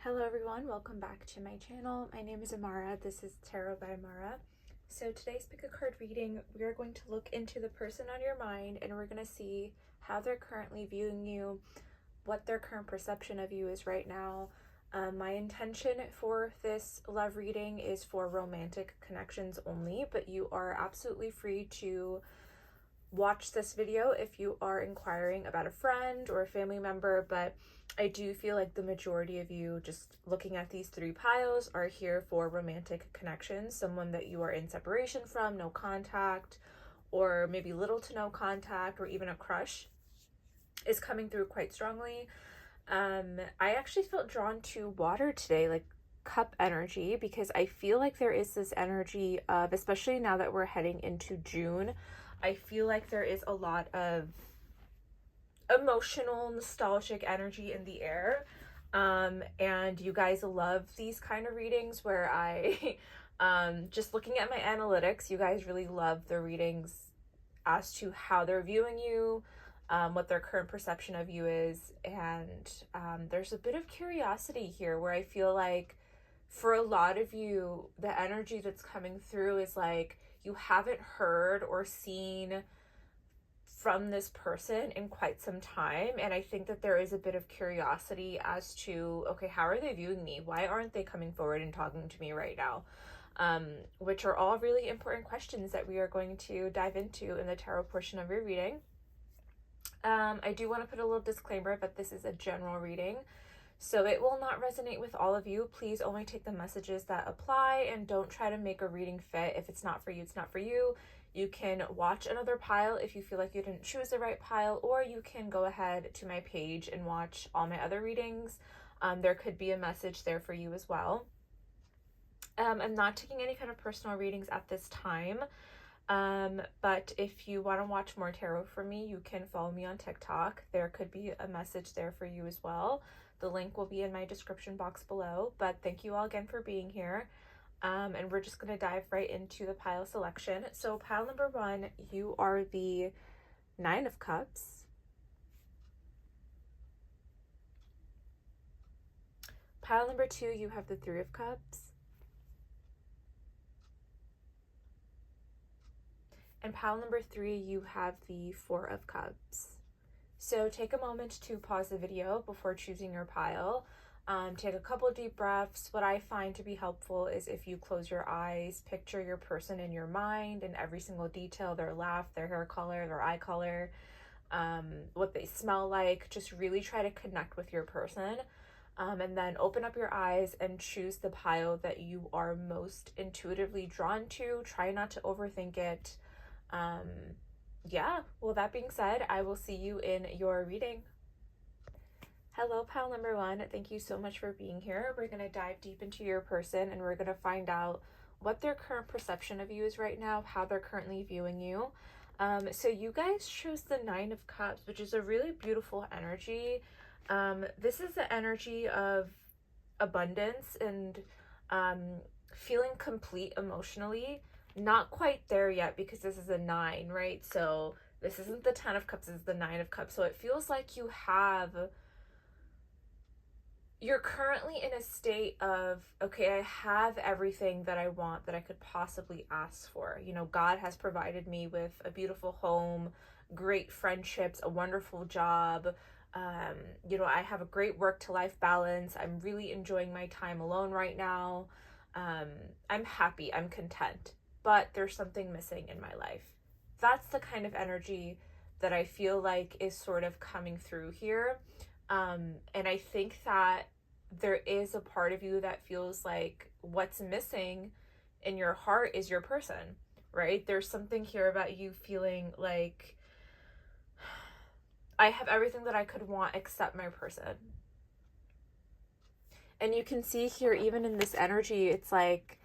Hello everyone, welcome back to my channel. My name is Amara. This is Tarot by Amara. So today's pick a card reading, we are going to look into the person on your mind and we're going to see how they're currently viewing you, what their current perception of you is right now. My intention for this love reading is for romantic connections only, but you are absolutely free to watch this video if you are inquiring about a friend or a family member, but I do feel like the majority of you, just looking at these three piles, are here for romantic connections, someone that you are in separation from, no contact, or maybe little to no contact, or even a crush is coming through quite strongly. I actually felt drawn to water today, like cup energy, because I feel like there is this energy of, especially now that we're heading into June, I feel like there is a lot of emotional, nostalgic energy in the air. And you guys love these kind of readings where I, just looking at my analytics, you guys really love the readings as to how they're viewing you, what their current perception of you is. And there's a bit of curiosity here where I feel like for a lot of you, the energy that's coming through is like you haven't heard or seen from this person in quite some time. And I think that there is a bit of curiosity as to, okay, how are they viewing me? Why aren't they coming forward and talking to me right now? Which are all really important questions that we are going to dive into in the tarot portion of your reading. I do want to put a little disclaimer, but this is a general reading, so it will not resonate with all of you. Please only take the messages that apply and don't try to make a reading fit. If it's not for you, it's not for you. You can watch another pile if you feel like you didn't choose the right pile, or you can go ahead to my page and watch all my other readings. There could be a message there for you as well. I'm not taking any kind of personal readings at this time. But if you want to watch more tarot from me, you can follow me on TikTok. There could be a message there for you as well. The link will be in my description box below. But thank you all again for being here. And we're just going to dive right into the pile selection. So pile number 1, you are the 9 of Cups. Pile number 2, you have the 3 of Cups. And pile number 3, you have the 4 of Cups. So take a moment to pause the video before choosing your pile. Take a couple deep breaths. What I find to be helpful is if you close your eyes, picture your person in your mind and every single detail, their laugh, their hair color, their eye color, what they smell like. Just really try to connect with your person. And then open up your eyes and choose the pile that you are most intuitively drawn to. Try not to overthink it. Yeah, well, that being said, I will see you in your reading. Hello, pile number 1. Thank you so much for being here. We're going to dive deep into your person and we're going to find out what their current perception of you is right now, how they're currently viewing you. So you guys chose the 9 of Cups, which is a really beautiful energy. This is the energy of abundance and feeling complete emotionally. Not quite there yet because this is a 9, right? So this isn't the 10 of Cups, this is the 9 of Cups. So it feels like you're currently in a state of, okay, I have everything that I want, that I could possibly ask for. You know, God has provided me with a beautiful home, great friendships, a wonderful job. You know, I have a great work to life balance. I'm really enjoying my time alone right now. I'm happy, I'm content, but there's something missing in my life. That's the kind of energy that I feel like is sort of coming through here. And I think that there is a part of you that feels like what's missing in your heart is your person, right? There's something here about you feeling like I have everything that I could want except my person. And you can see here, even in this energy, it's like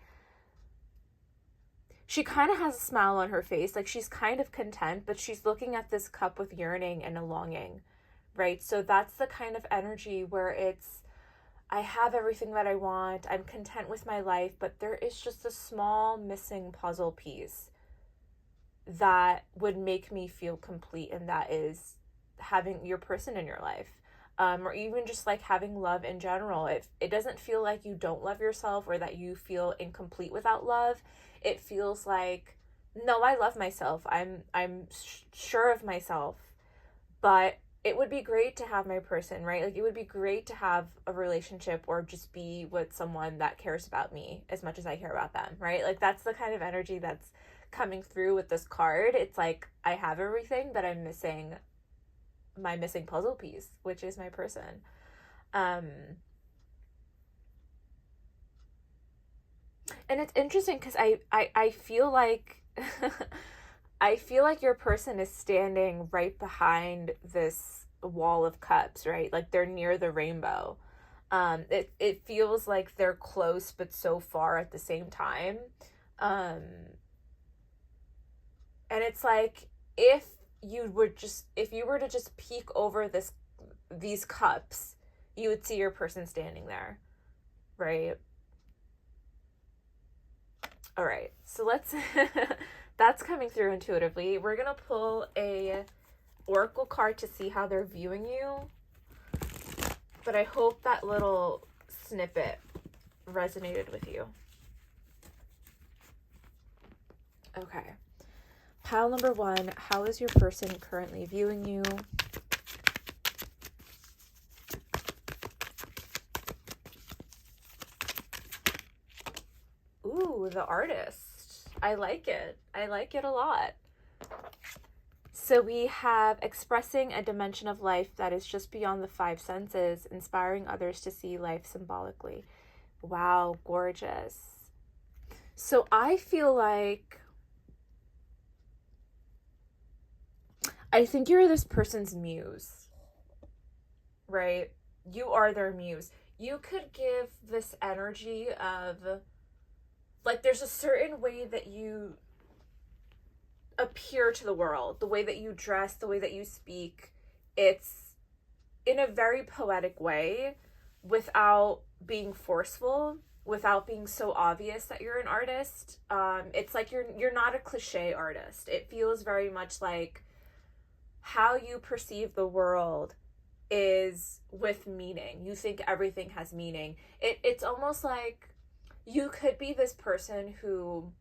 she kind of has a smile on her face, like she's kind of content, but she's looking at this cup with yearning and a longing, right? So that's the kind of energy where it's, I have everything that I want, I'm content with my life, but there is just a small missing puzzle piece that would make me feel complete, and that is having your person in your life. or even just like having love in general. It doesn't feel like you don't love yourself or that you feel incomplete without love. It feels like, no, I love myself. I'm sure of myself, but it would be great to have my person, right? Like, it would be great to have a relationship or just be with someone that cares about me as much as I care about them, right? Like, that's the kind of energy that's coming through with this card. It's like, I have everything, but I'm missing my missing puzzle piece, which is my person. And it's interesting because I feel like I feel like your person is standing right behind this wall of cups, right? Like, they're near the rainbow. It feels like they're close but so far at the same time. Um, and it's like, if you were to just peek over these cups, you would see your person standing there, right? All right, so let's that's coming through intuitively. We're gonna pull a oracle card to see how they're viewing you, but I hope that little snippet resonated with you. Okay, pile number 1, how is your person currently viewing you? Ooh, the artist. I like it. I like it a lot. So we have expressing a dimension of life that is just beyond the 5 senses, inspiring others to see life symbolically. Wow, gorgeous. So I feel like, I think you're this person's muse, right? You are their muse. You could give this energy of, like, there's a certain way that you appear to the world, the way that you dress, the way that you speak. It's in a very poetic way, without being forceful, without being so obvious that you're an artist. It's like you're not a cliche artist. It feels very much like how you perceive the world is with meaning. You think everything has meaning. It's almost like you could be this person who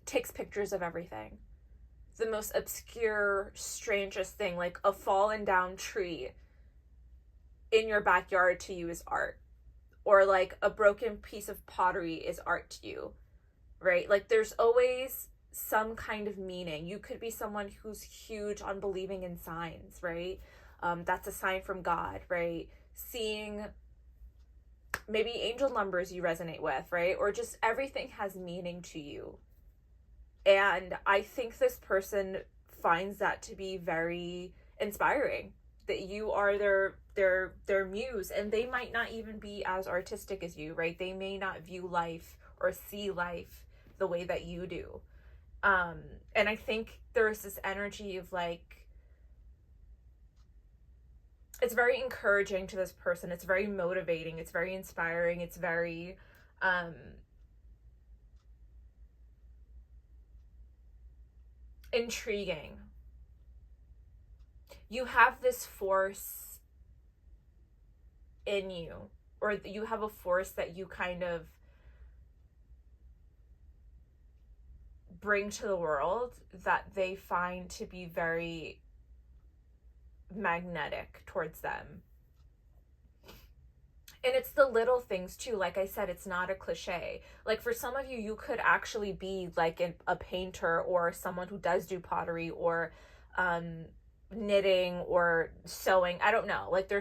takes pictures of everything. The most obscure, strangest thing, like a fallen down tree in your backyard, to you is art. Or like a broken piece of pottery is art to you, right? Like, there's always some kind of meaning. You could be someone who's huge on believing in signs, right? That's a sign from God, right? Seeing maybe angel numbers you resonate with, right? Or just everything has meaning to you. And I think this person finds that to be very inspiring, that you are their muse, and they might not even be as artistic as you, right? They may not view life or see life the way that you do. And I think there's this energy of like, it's very encouraging to this person. It's very motivating. It's very inspiring. It's very, intriguing. You have this force in you, or you have a force that you kind of bring to the world that they find to be very magnetic towards them. And it's the little things too. Like I said, it's not a cliche. Like, for some of you, you could actually be like a painter or someone who does do pottery or knitting or sewing. I don't know. Like,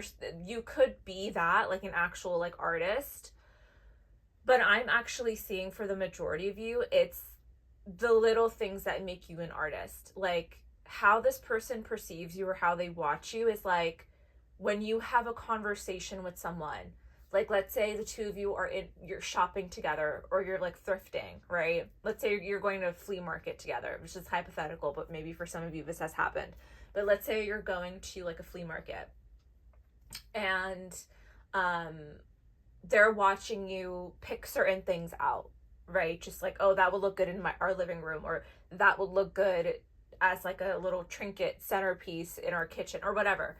you could be that, like an actual like artist. But I'm actually seeing, for the majority of you, it's the little things that make you an artist. Like, how this person perceives you or how they watch you is like when you have a conversation with someone. Like, let's say the two of you you're shopping together, or you're like thrifting, right? Let's say you're going to a flea market together, which is hypothetical, but maybe for some of you this has happened. But let's say you're going to like a flea market, and they're watching you pick certain things out, right? Just like, oh, that would look good in our living room, or that would look good as like a little trinket centerpiece in our kitchen, or whatever.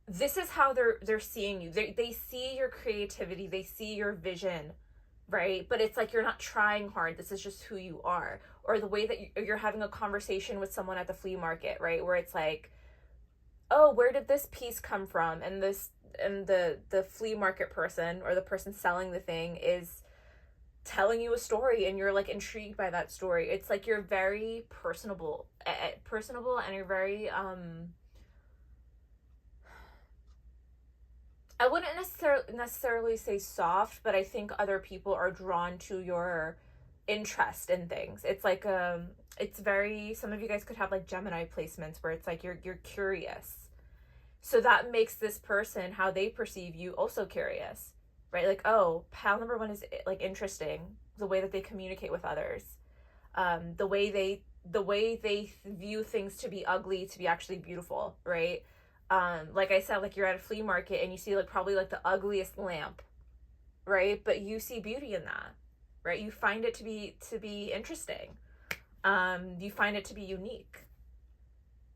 this is how they're seeing you. They see your creativity, they see your vision, right? But it's like you're not trying hard. This is just who you are. Or the way that you're having a conversation with someone at the flea market, right? Where it's like, oh, where did this piece come from? And the flea market person or the person selling the thing is telling you a story, and you're like intrigued by that story. It's like you're very personable, and you're very I wouldn't necessarily say soft, but I think other people are drawn to your interest in things. It's like it's very, some of you guys could have like Gemini placements where it's like you're curious. So that makes this person, how they perceive you, also curious. Right? Like, oh, pal number one is like interesting, the way that they communicate with others. The way they view things to be ugly to be actually beautiful, right? Like I said, like you're at a flea market and you see like probably like the ugliest lamp, right? But you see beauty in that, right? You find it to be interesting. You find it to be unique.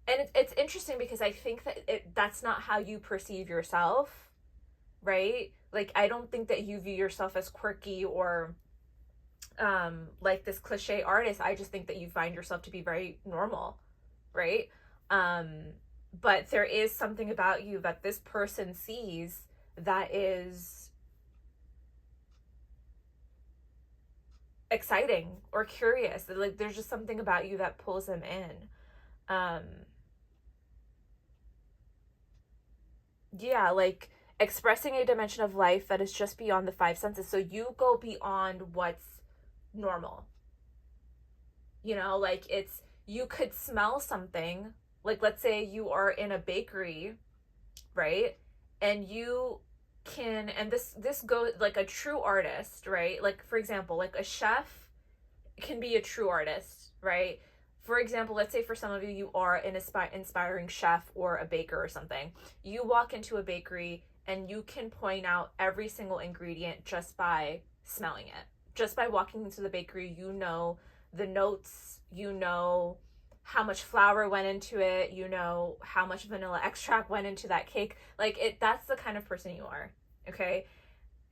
And it's interesting because I think that that's not how you perceive yourself, right? Like I don't think that you view yourself as quirky or like this cliche artist. I just think that you find yourself to be very normal, right? But there is something about you that this person sees that is exciting or curious. Like there's just something about you that pulls them in. Yeah, like expressing a dimension of life that is just beyond the five senses. So you go beyond what's normal. You know, like it's, you could smell something. Like let's say you are in a bakery, right? And you can, and this goes like a true artist, right? Like for example, like a chef can be a true artist, right? For example, let's say for some of you, you are an inspiring chef or a baker or something. You walk into a bakery and you can point out every single ingredient just by smelling it. Just by walking into the bakery, you know the notes, you know how much flour went into it, you know how much vanilla extract went into that cake. Like it, that's the kind of person you are, okay?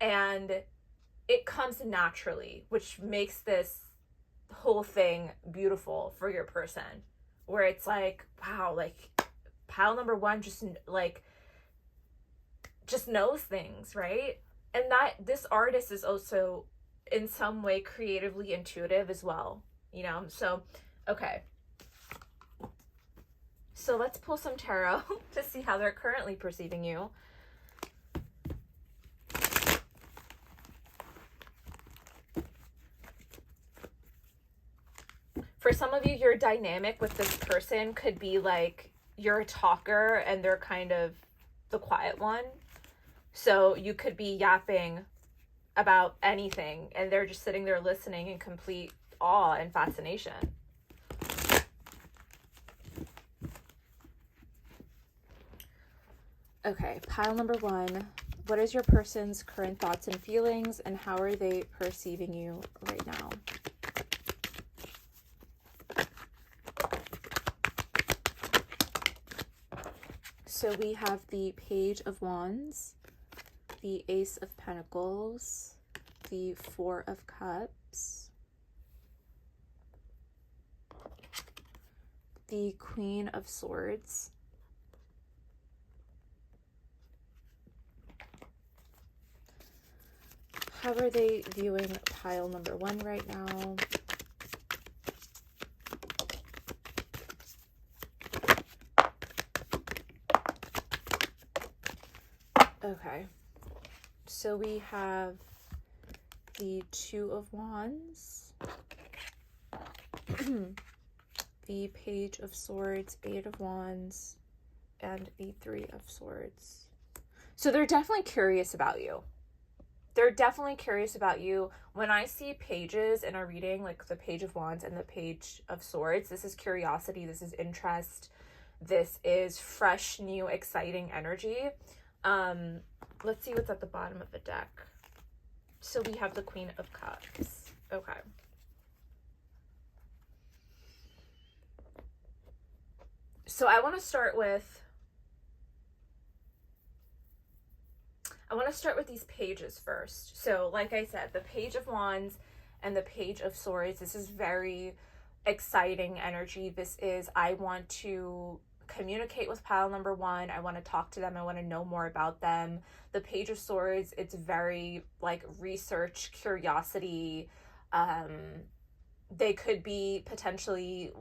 And it comes naturally, which makes this whole thing beautiful for your person, where it's like, wow, like pile number one just like just knows things, right? And that this artist is also in some way creatively intuitive as well, you know? So okay, so let's pull some tarot to see how they're currently perceiving you. For some of you, your dynamic with this person could be like you're a talker and they're kind of the quiet one. So you could be yapping about anything and they're just sitting there listening in complete awe and fascination. Okay, pile number one. What is your person's current thoughts and feelings, and how are they perceiving you right now? So we have the Page of Wands, the Ace of Pentacles, the Four of Cups, the Queen of Swords, how are they viewing pile number one right now? Okay, so we have the Two of Wands, the Page of Swords, Eight of Wands, and the Three of Swords. So they're definitely curious about you. They're definitely curious about you. When I see pages in a reading, like the Page of Wands and the Page of Swords, this is curiosity, this is interest, this is fresh, new, exciting energy. Let's see what's at the bottom of the deck. So we have the Queen of Cups. Okay. So I want to start with I want to start with these pages first. So, like I said, the Page of Wands and the Page of Swords, this is very exciting energy. This is, I want to communicate with pile number one. I want to talk to them. I want to know more about them. The Page of Swords, it's very like research, curiosity. They could be potentially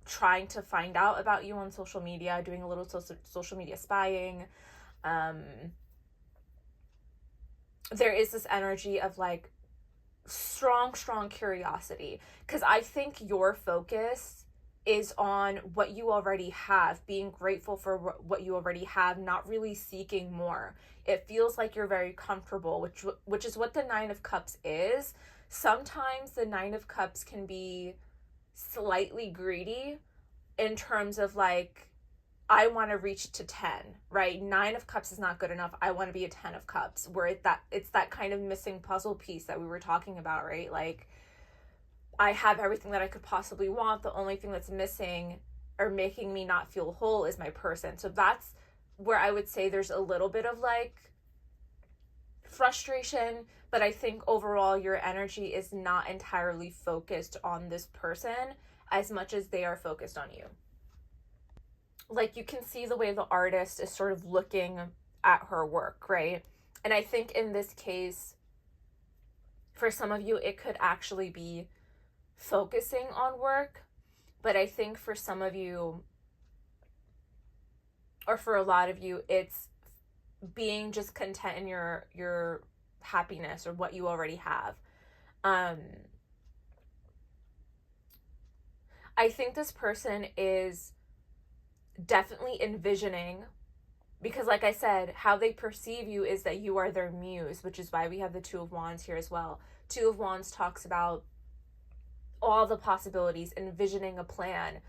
trying to find out about you on social media, doing a little social media spying. There is this energy of like strong curiosity, because I think your focus is on what you already have, being grateful for what you already have, not really seeking more. It feels like you're very comfortable, which is what the Nine of Cups is. Sometimes the Nine of Cups can be slightly greedy in terms of like, I want to reach to 10, right? Nine of Cups is not good enough. I want to be a 10 of Cups, where it's that kind of missing puzzle piece that we were talking about, right? Like, I have everything that I could possibly want. The only thing that's missing or making me not feel whole is my person. So that's where I would say there's a little bit of like frustration, but I think overall your energy is not entirely focused on this person as much as they are focused on you. Like, you can see the way the artist is sort of looking at her work, right? And I think in this case, for some of you, it could actually be focusing on work. But I think for some of you, or for a lot of you, it's being just content in your happiness or what you already have. I think this person is definitely envisioning, because like I said, how they perceive you is that you are their muse, which is why we have the Two of Wands here as well. Two of Wands talks about all the possibilities, envisioning a plan,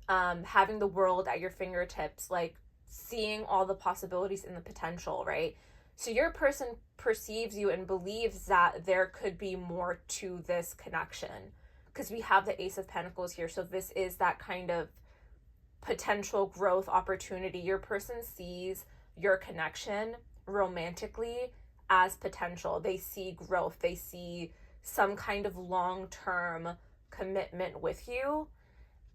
having the world at your fingertips, like seeing all the possibilities and the potential, right? So your person perceives you and believes that there could be more to this connection, because we have the Ace of Pentacles here. So this is that kind of potential growth opportunity. Your person sees your connection romantically as potential. They see growth. They see some kind of long-term commitment with you.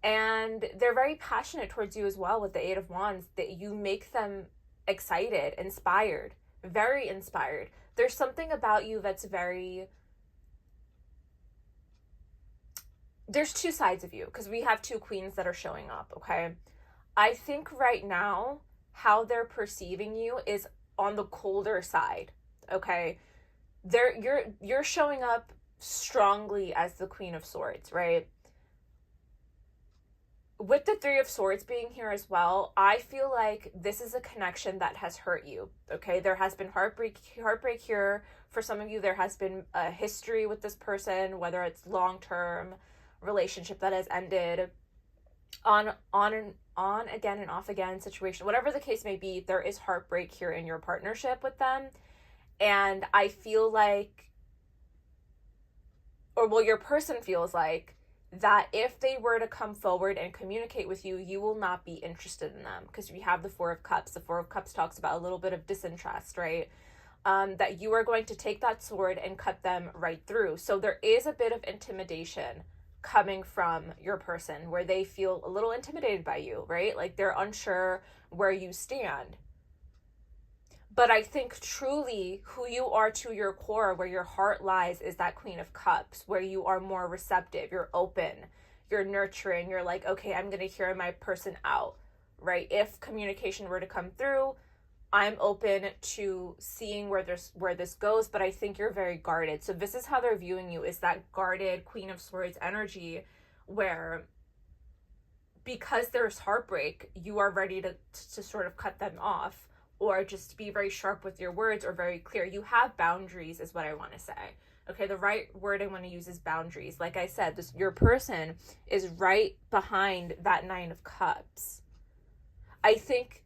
And they're very passionate towards you as well with the Eight of Wands, that you make them excited, inspired, very inspired. There's something about you that's very... There's two sides of you, because we have two queens that are showing up, okay? I think right now, how they're perceiving you is on the colder side, okay? You're showing up strongly as the Queen of Swords, right? With the Three of Swords being here as well, I feel like this is a connection that has hurt you, okay? There has been heartbreak here. For some of you, there has been a history with this person, whether it's long-term relationship that has ended, on again and off again situation, whatever the case may be, there is heartbreak here in your partnership with them. And I feel like, or well, your person feels like that if they were to come forward and communicate with you, you will not be interested in them, because we have the Four of Cups. The Four of Cups talks about a little bit of disinterest, right? That you are going to take that sword and cut them right through. So there is a bit of intimidation coming from your person, where they feel a little intimidated by you, right? Like they're unsure where you stand. But I think truly who you are to your core, where your heart lies, is that Queen of Cups, where you are more receptive, you're open, you're nurturing, you're like, okay, I'm going to hear my person out, right? If communication were to come through, I'm open to seeing where this goes, but I think you're very guarded. So this is how they're viewing you, is that guarded Queen of Swords energy, where because there's heartbreak, you are ready to sort of cut them off, or just be very sharp with your words, or very clear. You have boundaries is what I want to say. Okay, the right word I want to use is boundaries. Like I said, your person is right behind that Nine of Cups. I think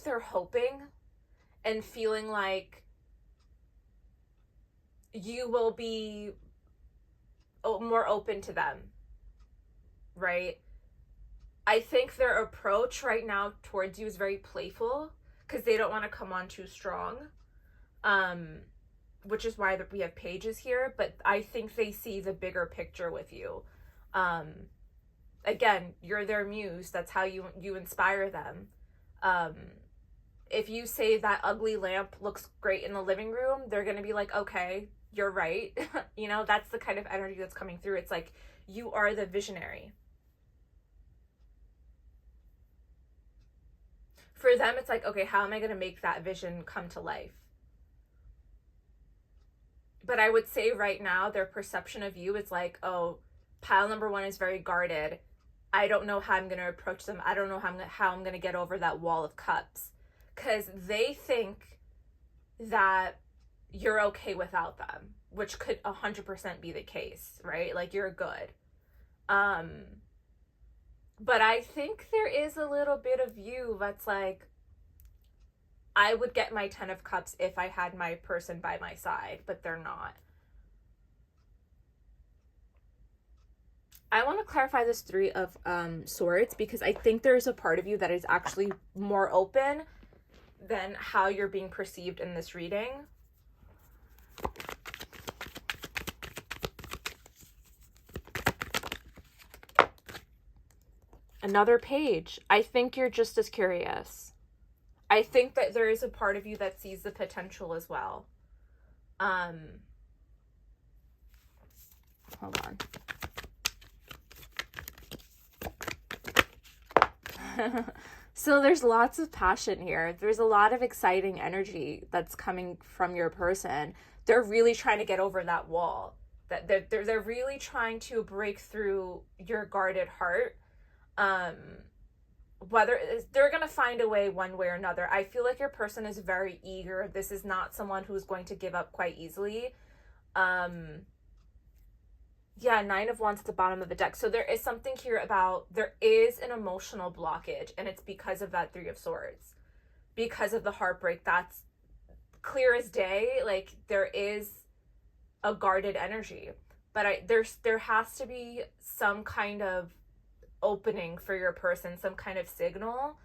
they're hoping and feeling like you will be more open to them, right? I think their approach right now towards you is very playful. because they don't want to come on too strong. Which is why we have pages here, but I think they see the bigger picture with you. Again, you're their muse. That's how you inspire them. If you say that ugly lamp looks great in the living room, they're going to be like, okay, you're right. You know, that's the kind of energy that's coming through. It's like you are the visionary. For them, it's like, okay, how am I going to make that vision come to life? But I would say right now, their perception of you is like, oh, pile number one is very guarded. I don't know how I'm going to approach them. I don't know how I'm going to get over that wall of cups. Because they think that you're okay without them, which could 100% be the case, right? Like, you're good. But I think there is a little bit of you that's like, I would get my 10 of Cups if I had my person by my side, but they're not. I want to clarify this 3 of Swords, because I think there's a part of you that is actually more open than how you're being perceived in this reading. Another page. I think you're just as curious. I think that there is a part of you that sees the potential as well. Hold on. So there's lots of passion here. There's a lot of exciting energy that's coming from your person. They're really trying to get over that wall. That they're really trying to break through your guarded heart. Whether they're going to find a way one way or another. I feel like your person is very eager. This is not someone who's going to give up quite easily. Yeah, 9 of Wands at the bottom of the deck. So there is something here about, there is an emotional blockage, and it's because of that 3 of Swords. Because of the heartbreak, that's clear as day. Like, there is a guarded energy. But there has to be some kind of opening for your person, some kind of signal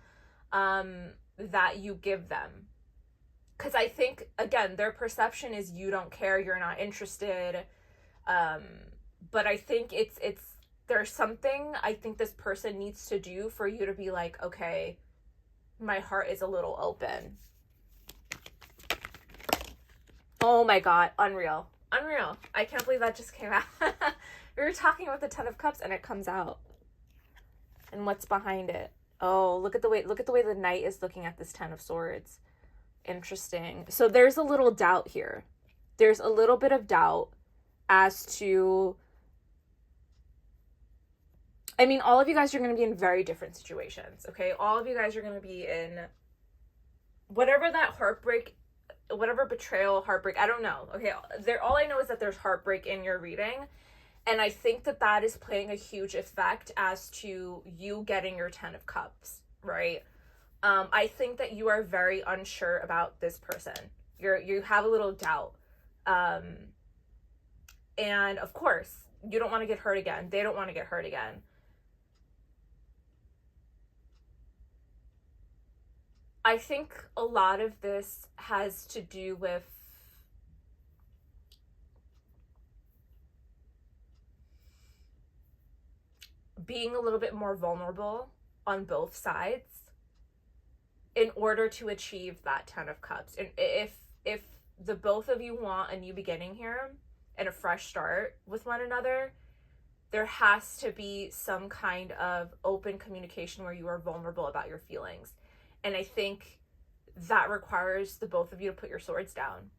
that you give them. Because I think, again, their perception is you don't care, you're not interested. But I think there's something I think this person needs to do for you to be like, okay, my heart is a little open. Oh my God, unreal. I can't believe that just came out. We were talking about the 10 of Cups and it comes out. And what's behind it? Oh, look at the way the Knight is looking at this 10 of Swords. Interesting. So there's a little doubt here. There's a little bit of doubt as to, I mean, all of you guys are going to be in very different situations, okay? All of you guys are going to be in whatever that heartbreak, whatever betrayal, heartbreak, I don't know, okay? All I know is that there's heartbreak in your reading. And I think that is playing a huge effect as to you getting your 10 of Cups, right? I think that you are very unsure about this person. You have a little doubt. And of course, you don't want to get hurt again. They don't want to get hurt again. I think a lot of this has to do with being a little bit more vulnerable on both sides in order to achieve that 10 of Cups. And if the both of you want a new beginning here and a fresh start with one another, there has to be some kind of open communication where you are vulnerable about your feelings. And I think that requires the both of you to put your swords down.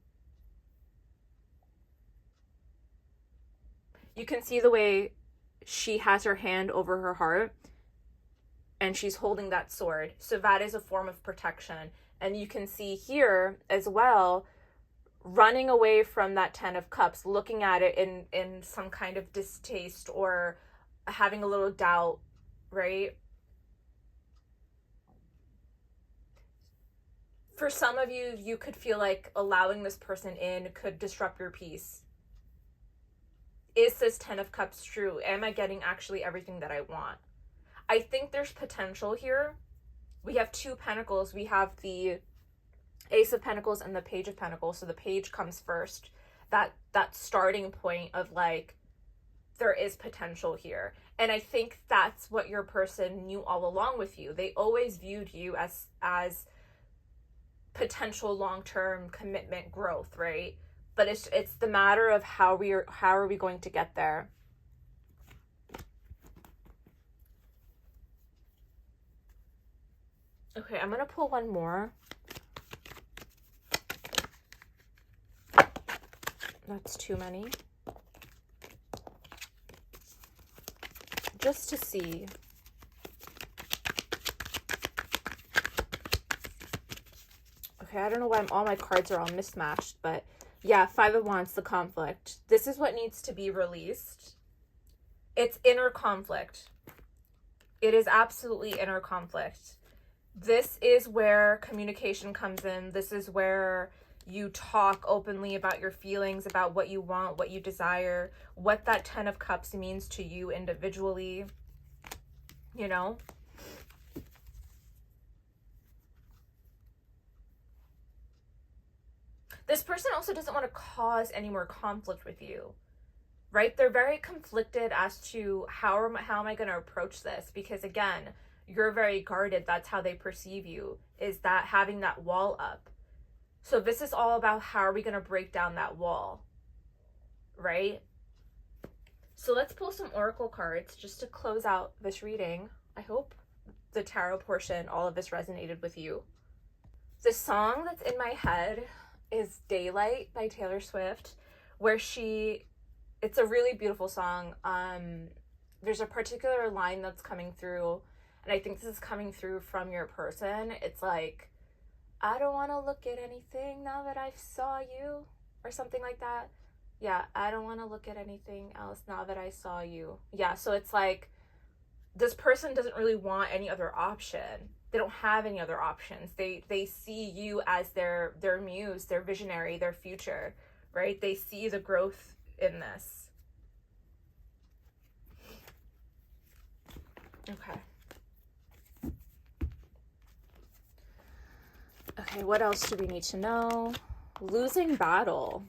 You can see the way she has her hand over her heart and she's holding that sword. So that is a form of protection. And you can see here as well, running away from that 10 of Cups, looking at it in some kind of distaste or having a little doubt, right? For some of you, you could feel like allowing this person in could disrupt your peace. Is this 10 of Cups true? Am I getting actually everything that I want? I think there's potential here. We have 2 pentacles. We have the Ace of Pentacles and the Page of Pentacles. So the Page comes first. That starting point of like, there is potential here. And I think that's what your person knew all along with you. They always viewed you as potential long-term commitment growth, right? But it's the matter of how are we going to get there. Okay, I'm gonna pull one more. That's too many. Just to see. Okay, I don't know why all my cards are all mismatched, but yeah, Five of Wands, the conflict. This is what needs to be released. It's inner conflict. It is absolutely inner conflict. This is where communication comes in. This is where you talk openly about your feelings, about what you want, what you desire, what that 10 of Cups means to you individually, you know? This person also doesn't want to cause any more conflict with you, right? They're very conflicted as to how am I going to approach this? Because again, you're very guarded. That's how they perceive you, is that having that wall up. So this is all about how are we going to break down that wall, right? So let's pull some oracle cards just to close out this reading. I hope the tarot portion, all of this resonated with you. The song that's in my head is Daylight by Taylor Swift, where it's a really beautiful song. There's a particular line that's coming through, and I think this is coming through from your person. It's like, I don't want to look at anything now that I saw you, or something like that. Yeah, I don't want to look at anything else now that I saw you. Yeah, so it's like, this person doesn't really want any other option. They don't have any other options. They see you as their muse, their visionary, their future, right? They see the growth in this. Okay. Okay, what else do we need to know? Losing battle.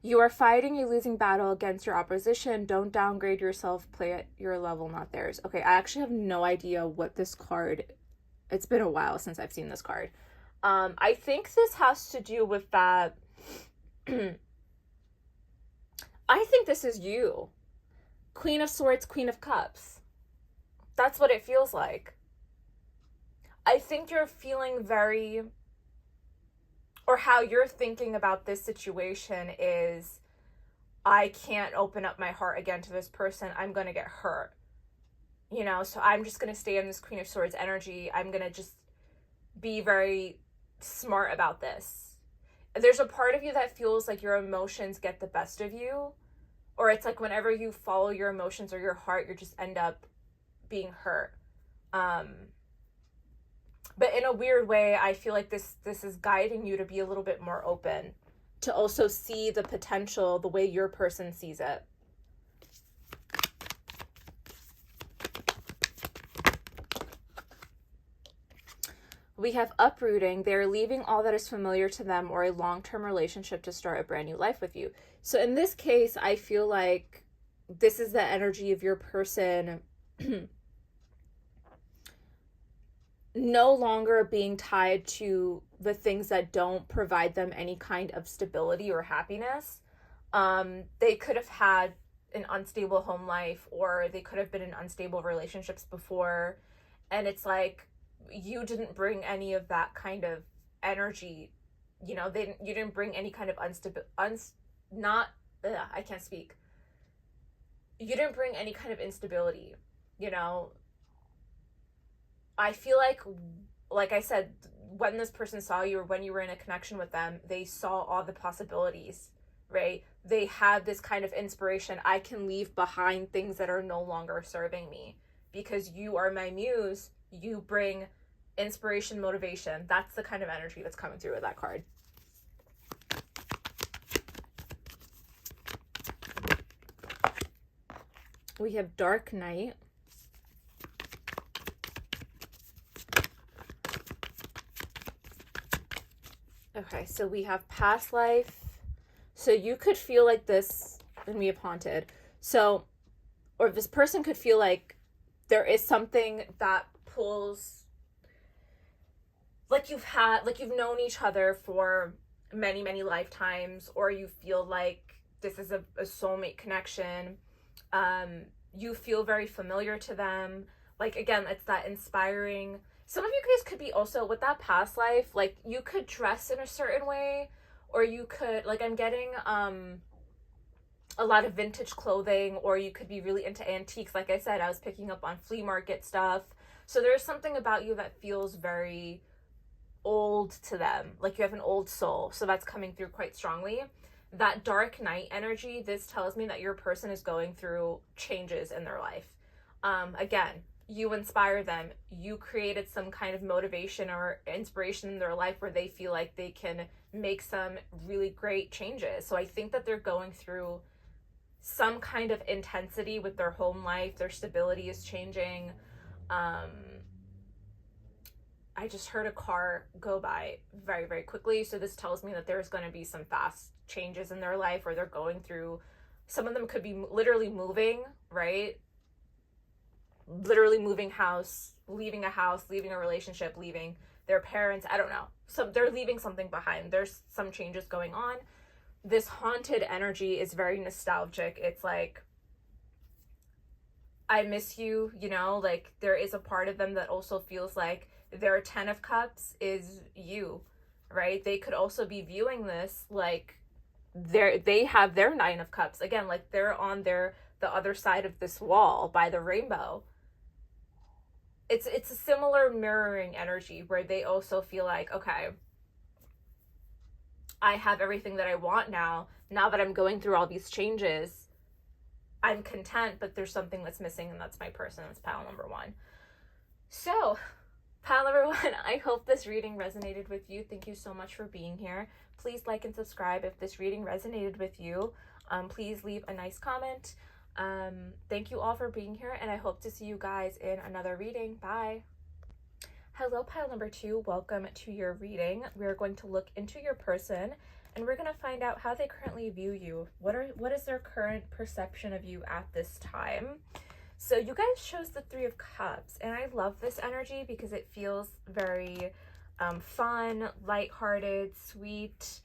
You are fighting a losing battle against your opposition. Don't downgrade yourself. Play at your level, not theirs. Okay, I actually have no idea what this card... It's been a while since I've seen this card. I think this has to do with that... I think this is you. Queen of Swords, Queen of Cups. That's what it feels like. I think you're feeling very... Or how you're thinking about this situation is, I can't open up my heart again to this person. I'm going to get hurt. You know, so I'm just going to stay in this Queen of Swords energy. I'm going to just be very smart about this. There's a part of you that feels like your emotions get the best of you. Or it's like whenever you follow your emotions or your heart, you just end up being hurt. But in a weird way, I feel like this is guiding you to be a little bit more open, to also see the potential the way your person sees it. We have uprooting. They're leaving all that is familiar to them or a long-term relationship to start a brand new life with you. So in this case, I feel like this is the energy of your person no longer being tied to the things that don't provide them any kind of stability or happiness. They could have had an unstable home life, or they could have been in unstable relationships before. And it's like, you didn't bring any of that kind of energy. You know, you didn't bring any kind of I can't speak. You didn't bring any kind of instability, you know. I feel like I said, when this person saw you or when you were in a connection with them, they saw all the possibilities, right? They had this kind of inspiration. I can leave behind things that are no longer serving me because you are my muse. You bring inspiration, motivation. That's the kind of energy that's coming through with that card. We have Dark Night. Okay, so we have past life. So you could feel like this, and we have haunted. So, or this person could feel like there is something that pulls, like you've known each other for many, many lifetimes, or you feel like this is a soulmate connection. You feel very familiar to them. Like, again, it's that inspiring. Some of you guys could be also with that past life, like you could dress in a certain way, or you could, like, I'm getting a lot of vintage clothing, or you could be really into antiques. Like I said, I was picking up on flea market stuff. So there's something about you that feels very old to them, like you have an old soul. So that's coming through quite strongly. That dark night energy, this tells me that your person is going through changes in their life. Again, you inspire them. You created some kind of motivation or inspiration in their life where they feel like they can make some really great changes. So I think that they're going through some kind of intensity with their home life. Their stability is changing. I just heard a car go by very, very quickly. So this tells me that there's going to be some fast changes in their life where they're going through. Some of them could be literally moving, right? Literally moving house, leaving a relationship, leaving their parents. I don't know. So they're leaving something behind. There's some changes going on. This haunted energy is very nostalgic. It's like, I miss you, you know, like there is a part of them that also feels like their 10 of cups is you, right? They could also be viewing this like they have their 9 of cups. Again, like they're on the other side of this wall by the rainbow. It's a similar mirroring energy where they also feel like, okay, I have everything that I want now. Now that I'm going through all these changes, I'm content, but there's something that's missing, and that's my person. That's pile number 1. So, pile number 1, I hope this reading resonated with you. Thank you so much for being here. Please like and subscribe if this reading resonated with you. Please leave a nice comment. Thank you all for being here, and I hope to see you guys in another reading. Bye. Hello, pile number 2. Welcome to your reading. We're going to look into your person, and we're going to find out how they currently view you. What is their current perception of you at this time? So you guys chose the 3 of Cups, and I love this energy because it feels very fun, lighthearted, sweet.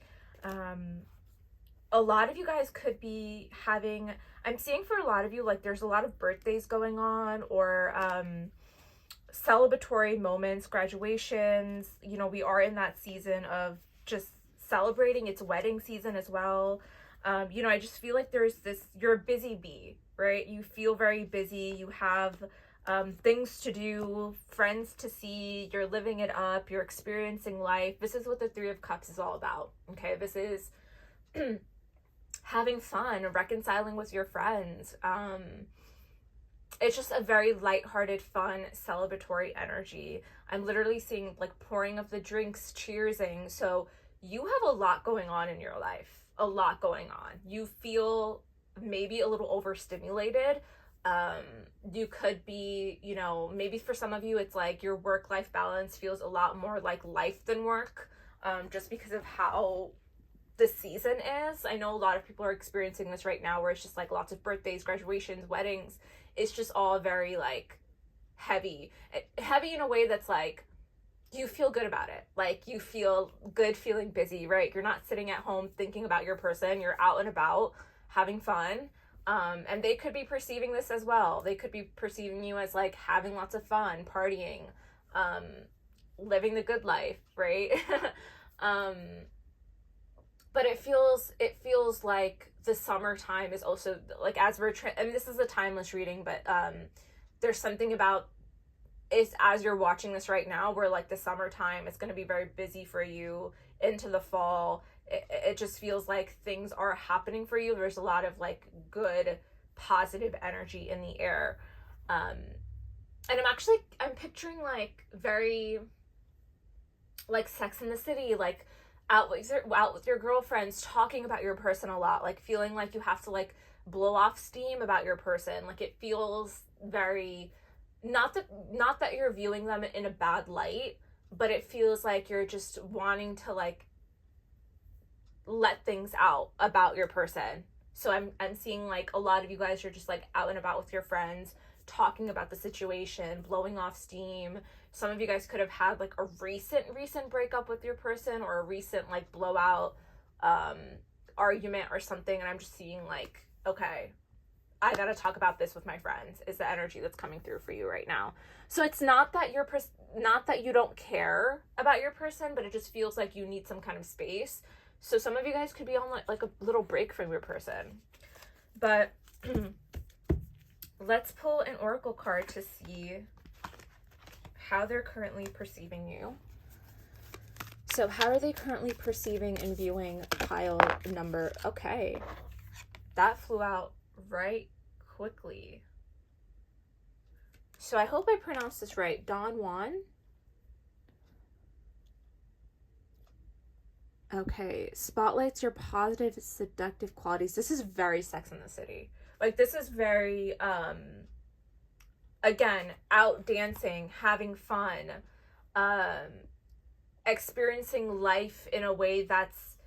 A lot of you guys could be having, I'm seeing for a lot of you, like there's a lot of birthdays going on, or celebratory moments, graduations. You know, we are in that season of just celebrating. It's wedding season as well. You know, I just feel like there's this, you're a busy bee, right? You feel very busy. You have things to do, friends to see, you're living it up, you're experiencing life. This is what the 3 of Cups is all about, okay? This is having fun, reconciling with your friends. It's just a very lighthearted, fun, celebratory energy. I'm literally seeing like pouring of the drinks, cheersing. So you have a lot going on in your life, a lot going on. You feel maybe a little overstimulated. You could be, you know, maybe for some of you, it's like your work-life balance feels a lot more like life than work, just because of how the season is. I know a lot of people are experiencing this right now where it's just like lots of birthdays, graduations, weddings. It's just all very like heavy in a way that's like, you feel good about it. Like you feel good feeling busy, right? You're not sitting at home thinking about your person. You're out and about having fun. And they could be perceiving this as well. They could be perceiving you as like having lots of fun, partying, living the good life, right? But it feels like the summertime is also like, as we're I mean, this is a timeless reading, but there's something about is as you're watching this right now where like the summertime is going to be very busy for you into the fall. It just feels like things are happening for you. There's a lot of like good positive energy in the air, and I'm picturing like very like Sex in the City, like out with your girlfriends, talking about your person a lot, like feeling like you have to like blow off steam about your person. Like it feels very, not that you're viewing them in a bad light, but it feels like you're just wanting to like let things out about your person. So I'm seeing like a lot of you guys are just like out and about with your friends, talking about the situation, blowing off steam. Some of you guys could have had like a recent breakup with your person, or a recent like blowout argument or something, and I'm just seeing like, okay, I gotta talk about this with my friends, is the energy that's coming through for you right now. So it's not that not that you don't care about your person, but it just feels like you need some kind of space. So some of you guys could be on like a little break from your person. But let's pull an oracle card to see how they're currently perceiving you. So how are they currently perceiving and viewing pile number? Okay, that flew out right quickly. So I hope I pronounced this right. Don Juan. Okay, spotlights your positive, seductive qualities. This is very Sex and the City. Like, this is very, again, out dancing, having fun, experiencing life in a way that's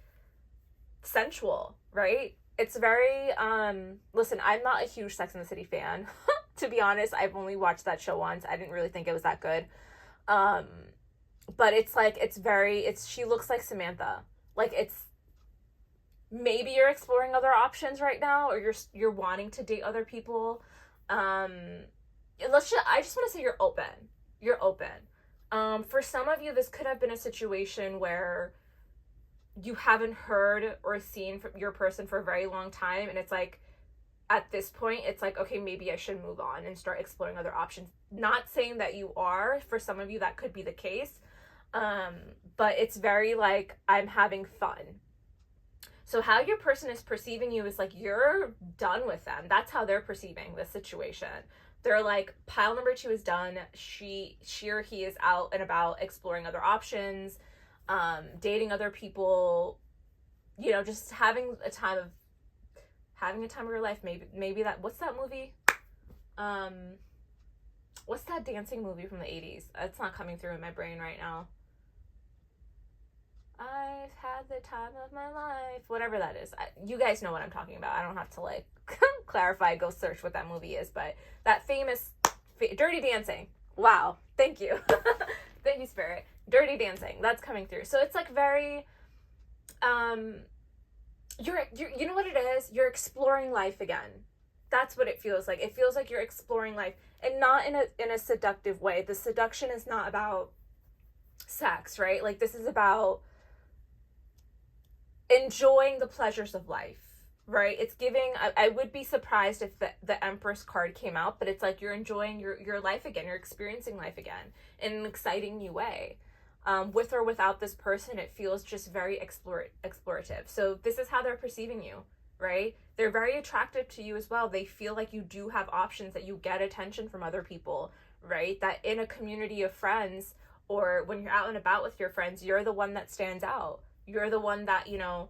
sensual, right? It's very, listen, I'm not a huge Sex and the City fan. To be honest, I've only watched that show once. I didn't really think it was that good. But it's like, she looks like Samantha. Like, it's, maybe you're exploring other options right now, or you're wanting to date other people. I just want to say you're open. You're open. For some of you, this could have been a situation where you haven't heard or seen from your person for a very long time, and it's like, at this point, it's like, okay, maybe I should move on and start exploring other options. Not saying that you are. For some of you, that could be the case. But it's very like, I'm having fun. So how your person is perceiving you is like, you're done with them. That's how they're perceiving the situation. They're like, pile number 2 is done. She or he is out and about exploring other options, dating other people, you know, just having a time of your life. Maybe that, what's that movie? What's that dancing movie from the 80s? It's not coming through in my brain right now. I've had the time of my life. Whatever that is. You guys know what I'm talking about. I don't have to like clarify, go search what that movie is, but that famous Dirty Dancing. Wow. Thank you. Thank you, Spirit. Dirty Dancing. That's coming through. So it's like very, you're you know what it is? You're exploring life again. That's what it feels like. It feels like you're exploring life, and not in a seductive way. The seduction is not about sex, right? Like, this is about enjoying the pleasures of life, right? It's giving, I would be surprised if the Empress card came out, but it's like you're enjoying your life again. You're experiencing life again in an exciting new way. With or without this person, it feels just very explorative. So this is how they're perceiving you, right? They're very attractive to you as well. They feel like you do have options, that you get attention from other people, right? That in a community of friends, or when you're out and about with your friends, you're the one that stands out. You're the one that, you know,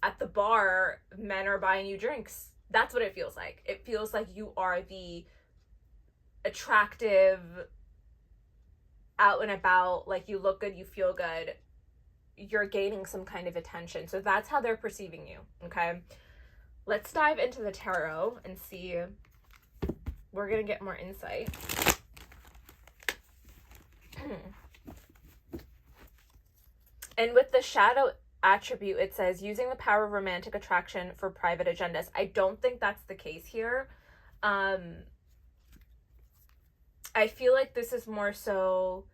at the bar, men are buying you drinks. That's what it feels like. It feels like you are the attractive, out and about, like, you look good, you feel good, you're gaining some kind of attention. So that's how they're perceiving you, okay? Let's dive into the tarot and see. We're going to get more insight. And with the shadow attribute, it says, using the power of romantic attraction for private agendas. I don't think that's the case here. I feel like this is more so,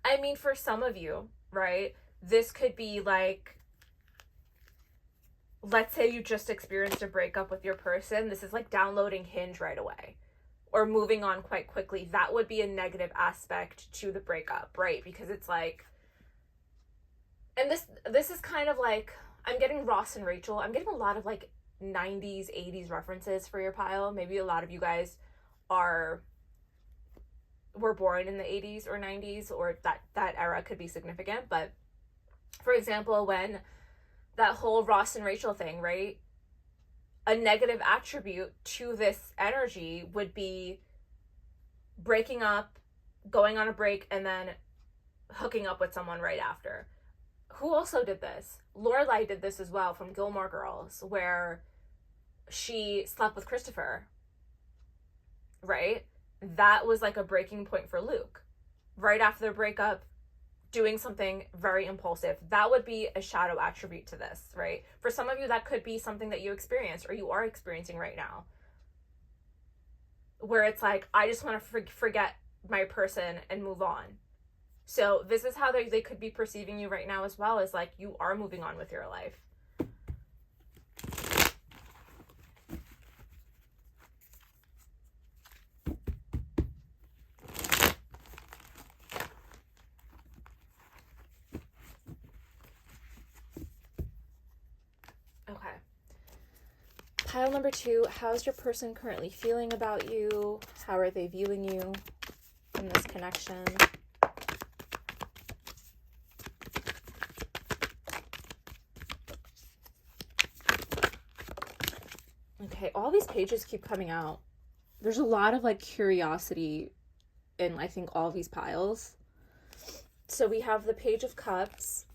I mean, for some of you, right, this could be like, let's say you just experienced a breakup with your person. This is like downloading Hinge right away, or moving on quite quickly. That would be a negative aspect to the breakup, right? Because it's like, and this is kind of like, I'm getting Ross and Rachel. I'm getting a lot of like 90s, 80s references for your pile. Maybe a lot of you guys were born in the 80s or 90s, or that era could be significant. But for example, when that whole Ross and Rachel thing, right? A negative attribute to this energy would be breaking up, going on a break, and then hooking up with someone right after. who also did this? Lorelai did this as well from Gilmore Girls, where she slept with Christopher, right? That was like a breaking point for Luke. Right after the breakup, doing something very impulsive. That would be a shadow attribute to this, right? For some of you, that could be something that you experienced or you are experiencing right now, where it's like, I just want to forget my person and move on. So this is how they could be perceiving you right now as well, as like you are moving on with your life. Okay. Pile number 2, how's your person currently feeling about you? How are they viewing you in this connection? Okay, all these pages keep coming out. There's a lot of like curiosity in, I think, all these piles. So we have the Page of Cups,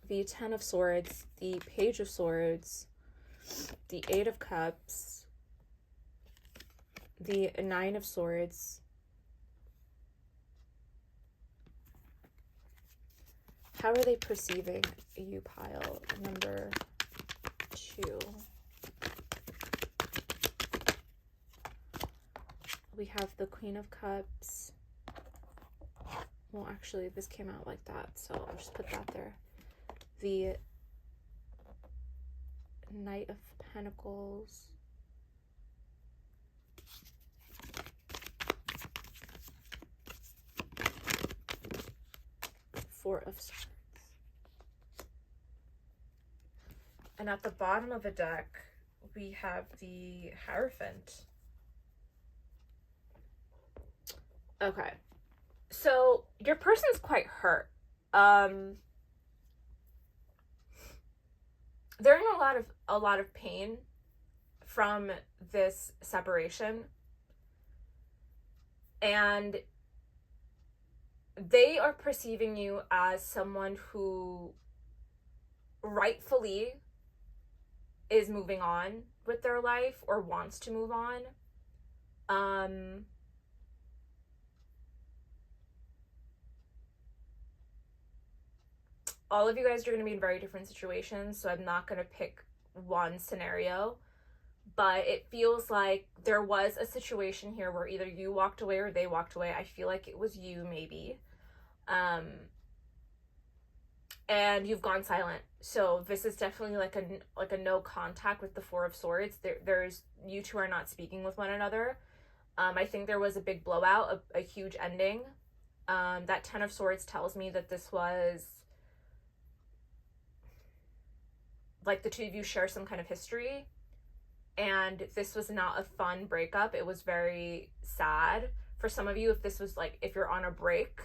the Ten of Swords, the Page of Swords, the Eight of Cups, the Nine of Swords. How are they perceiving you, pile number 2? We have the Queen of Cups. Well, actually, this came out like that, so I'll just put that there. The Knight of Pentacles. Four of Swords. And at the bottom of the deck, we have the Hierophant. Okay. So your person's quite hurt. They're in a lot of pain from this separation. And they are perceiving you as someone who rightfully is moving on with their life or wants to move on. All of you guys are going to be in very different situations, so I'm not going to pick one scenario, but it feels like there was a situation here where either you walked away or they walked away. I feel like it was you, maybe. And you've gone silent. So this is definitely like a no contact with the Four of Swords. There's you two are not speaking with one another. I think there was a big blowout, a huge ending. That Ten of Swords tells me that this was like the two of you share some kind of history, and this was not a fun breakup. It was very sad for some of you. If this was like, if you're on a break,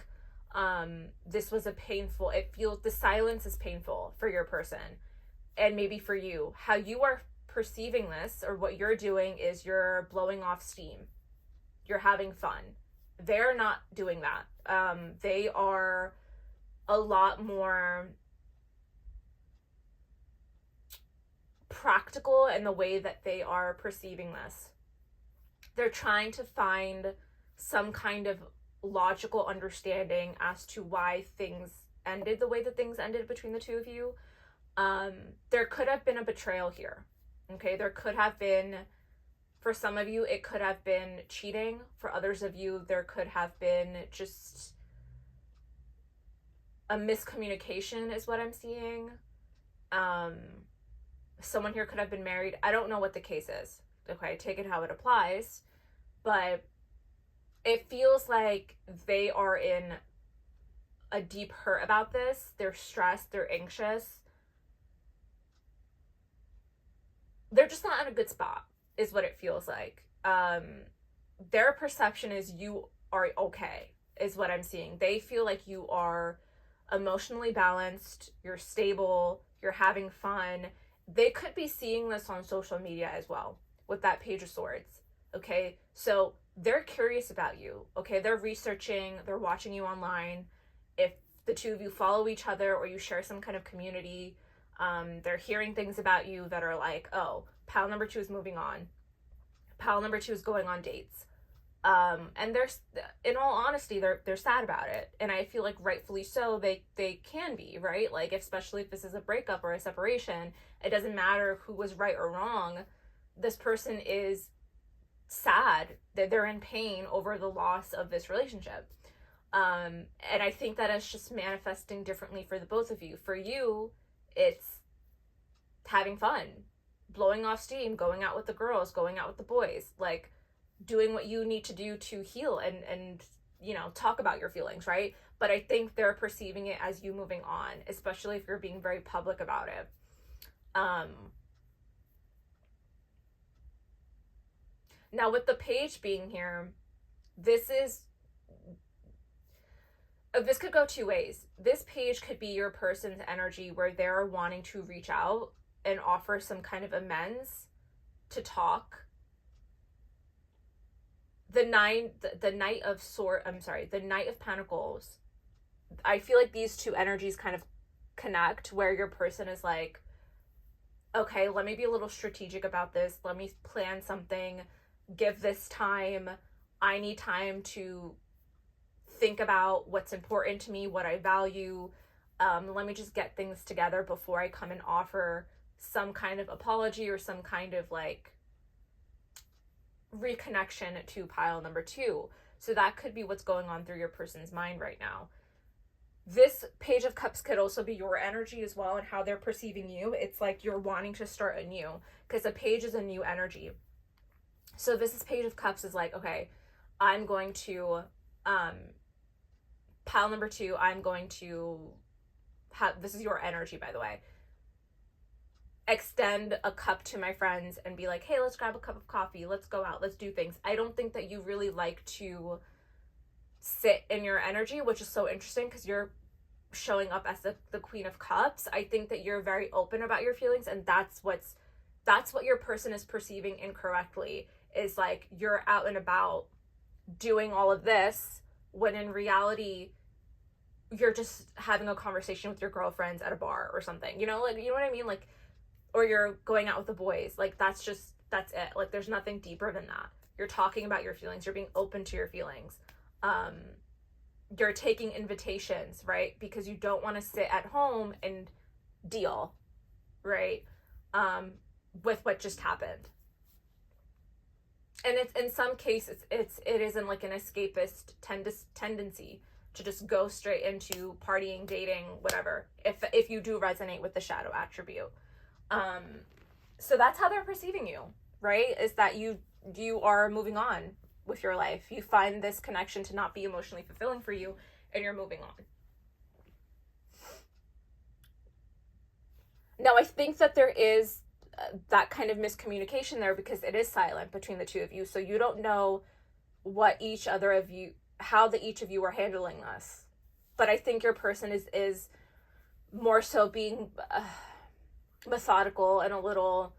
this was a painful, it feels, the silence is painful for your person, and maybe for you. How you are perceiving this, or what you're doing, is you're blowing off steam. You're having fun. They're not doing that. They are a lot more practical in the way that they are perceiving this. They're trying to find some kind of logical understanding as to why things ended the way that things ended between the two of you. There could have been a betrayal here. Okay, there could have been, for some of you, it could have been cheating. For others of you, there could have been just a miscommunication is what I'm seeing. Someone here could have been married. I don't know what the case is. Okay, take it how it applies. But it feels like they are in a deep hurt about this. They're stressed. They're anxious. They're just not in a good spot, is what it feels like. Their perception is you are okay, is what I'm seeing. They feel like you are emotionally balanced. You're stable. You're having fun. They could be seeing this on social media as well with that Page of Swords. Okay, so they're curious about you. Okay, they're researching, they're watching you online. If the two of you follow each other or you share some kind of community. They're hearing things about you that are like, oh, pal number 2 is moving on. Pal number 2 is going on dates. And they're, in all honesty, they're sad about it. And I feel like rightfully so, they can be, right? Like, especially if this is a breakup or a separation, it doesn't matter who was right or wrong. This person is sad, that they're in pain over the loss of this relationship. And I think that it's just manifesting differently for the both of you. For you, it's having fun, blowing off steam, going out with the girls, going out with the boys, like doing what you need to do to heal and you know, talk about your feelings, right? But I think they're perceiving it as you moving on, especially if you're being very public about it. Now with the page being here, this could go two ways. This page could be your person's energy where they're wanting to reach out and offer some kind of amends, to talk. The Knight of Pentacles, I feel like these two energies kind of connect, where your person is like, okay, let me be a little strategic about this. Let me plan something. Give this time. I need time to think about what's important to me, what I value. Let me just get things together before I come and offer some kind of apology or some kind of like reconnection to pile number 2. So that could be what's going on through your person's mind right now. This Page of Cups could also be your energy as well, and how they're perceiving you. It's like you're wanting to start anew, because a page is a new energy. So this is Page of Cups is like, okay, I'm going to pile number 2, I'm going to have, this is your energy, by the way, extend a cup to my friends and be like, hey, let's grab a cup of coffee, let's go out, let's do things. I don't think that you really like to sit in your energy, which is so interesting because you're showing up as the Queen of Cups. I think that you're very open about your feelings, and that's what your person is perceiving incorrectly, is like you're out and about doing all of this when in reality you're just having a conversation with your girlfriends at a bar or something, you know, like, you know what I mean? Like, or you're going out with the boys. Like, that's it. Like, there's nothing deeper than that. You're talking about your feelings. You're being open to your feelings. You're taking invitations, right? Because you don't want to sit at home and deal, right? With what just happened. And it's, in some cases, it isn't like an escapist tendency to just go straight into partying, dating, whatever, if you do resonate with the shadow attribute. So that's how they're perceiving you, right? Is that you are moving on with your life. You find this connection to not be emotionally fulfilling for you, and you're moving on. Now, I think that there is that kind of miscommunication there, because it is silent between the two of you. So you don't know what each of you are handling this. But I think your person is more so being methodical and a little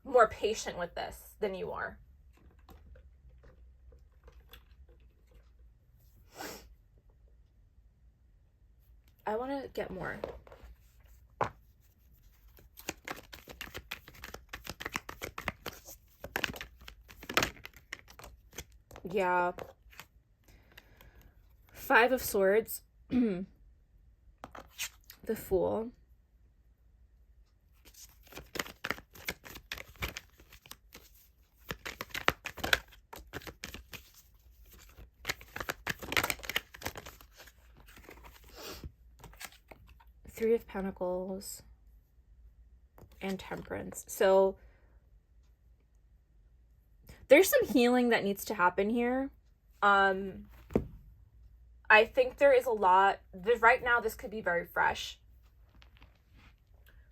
more patient with this than you are. I want to get more. Yeah. 5 of Swords. The Fool. Three of Pentacles and Temperance. So there's some healing that needs to happen here. I think there is a lot. Right now, this could be very fresh.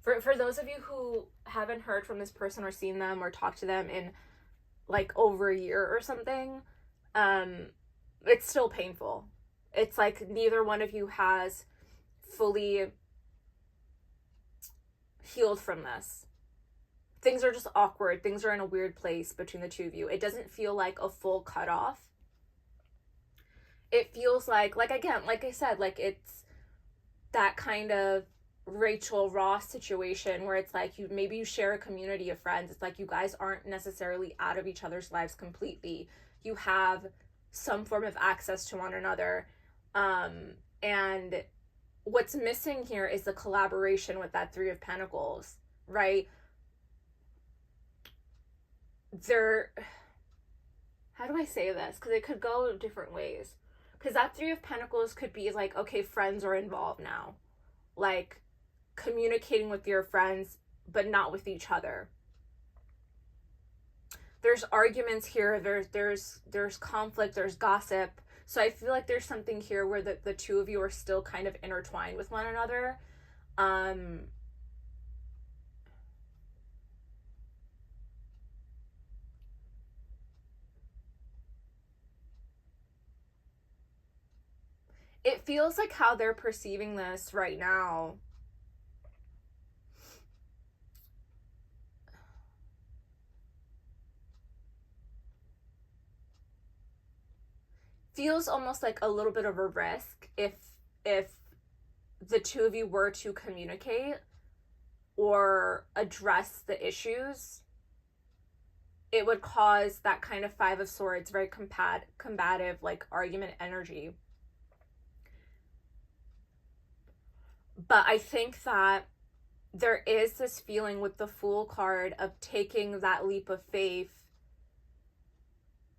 For those of you who haven't heard from this person or seen them or talked to them in like over a year or something, it's still painful. It's like neither one of you has fully healed from this. Things are just awkward. Things are in a weird place between the two of you. It doesn't feel like a full cutoff. it feels like again, like I said, like it's that kind of Rachel Ross situation where it's like maybe you share a community of friends. It's like you guys aren't necessarily out of each other's lives completely. You have some form of access to one another. And what's missing here is the collaboration with that Three of Pentacles, right? How do I say this? Because it could go different ways. Because that Three of Pentacles could be like, okay, friends are involved now. Like, communicating with your friends, but not with each other. There's arguments here. There's conflict. There's gossip. So I feel like there's something here where the two of you are still kind of intertwined with one another. It feels like how they're perceiving this right now. Feels almost like a little bit of a risk if the two of you were to communicate or address the issues. It would cause that kind of Five of Swords, very combative, like argument energy. But I think that there is this feeling with the Fool card of taking that leap of faith,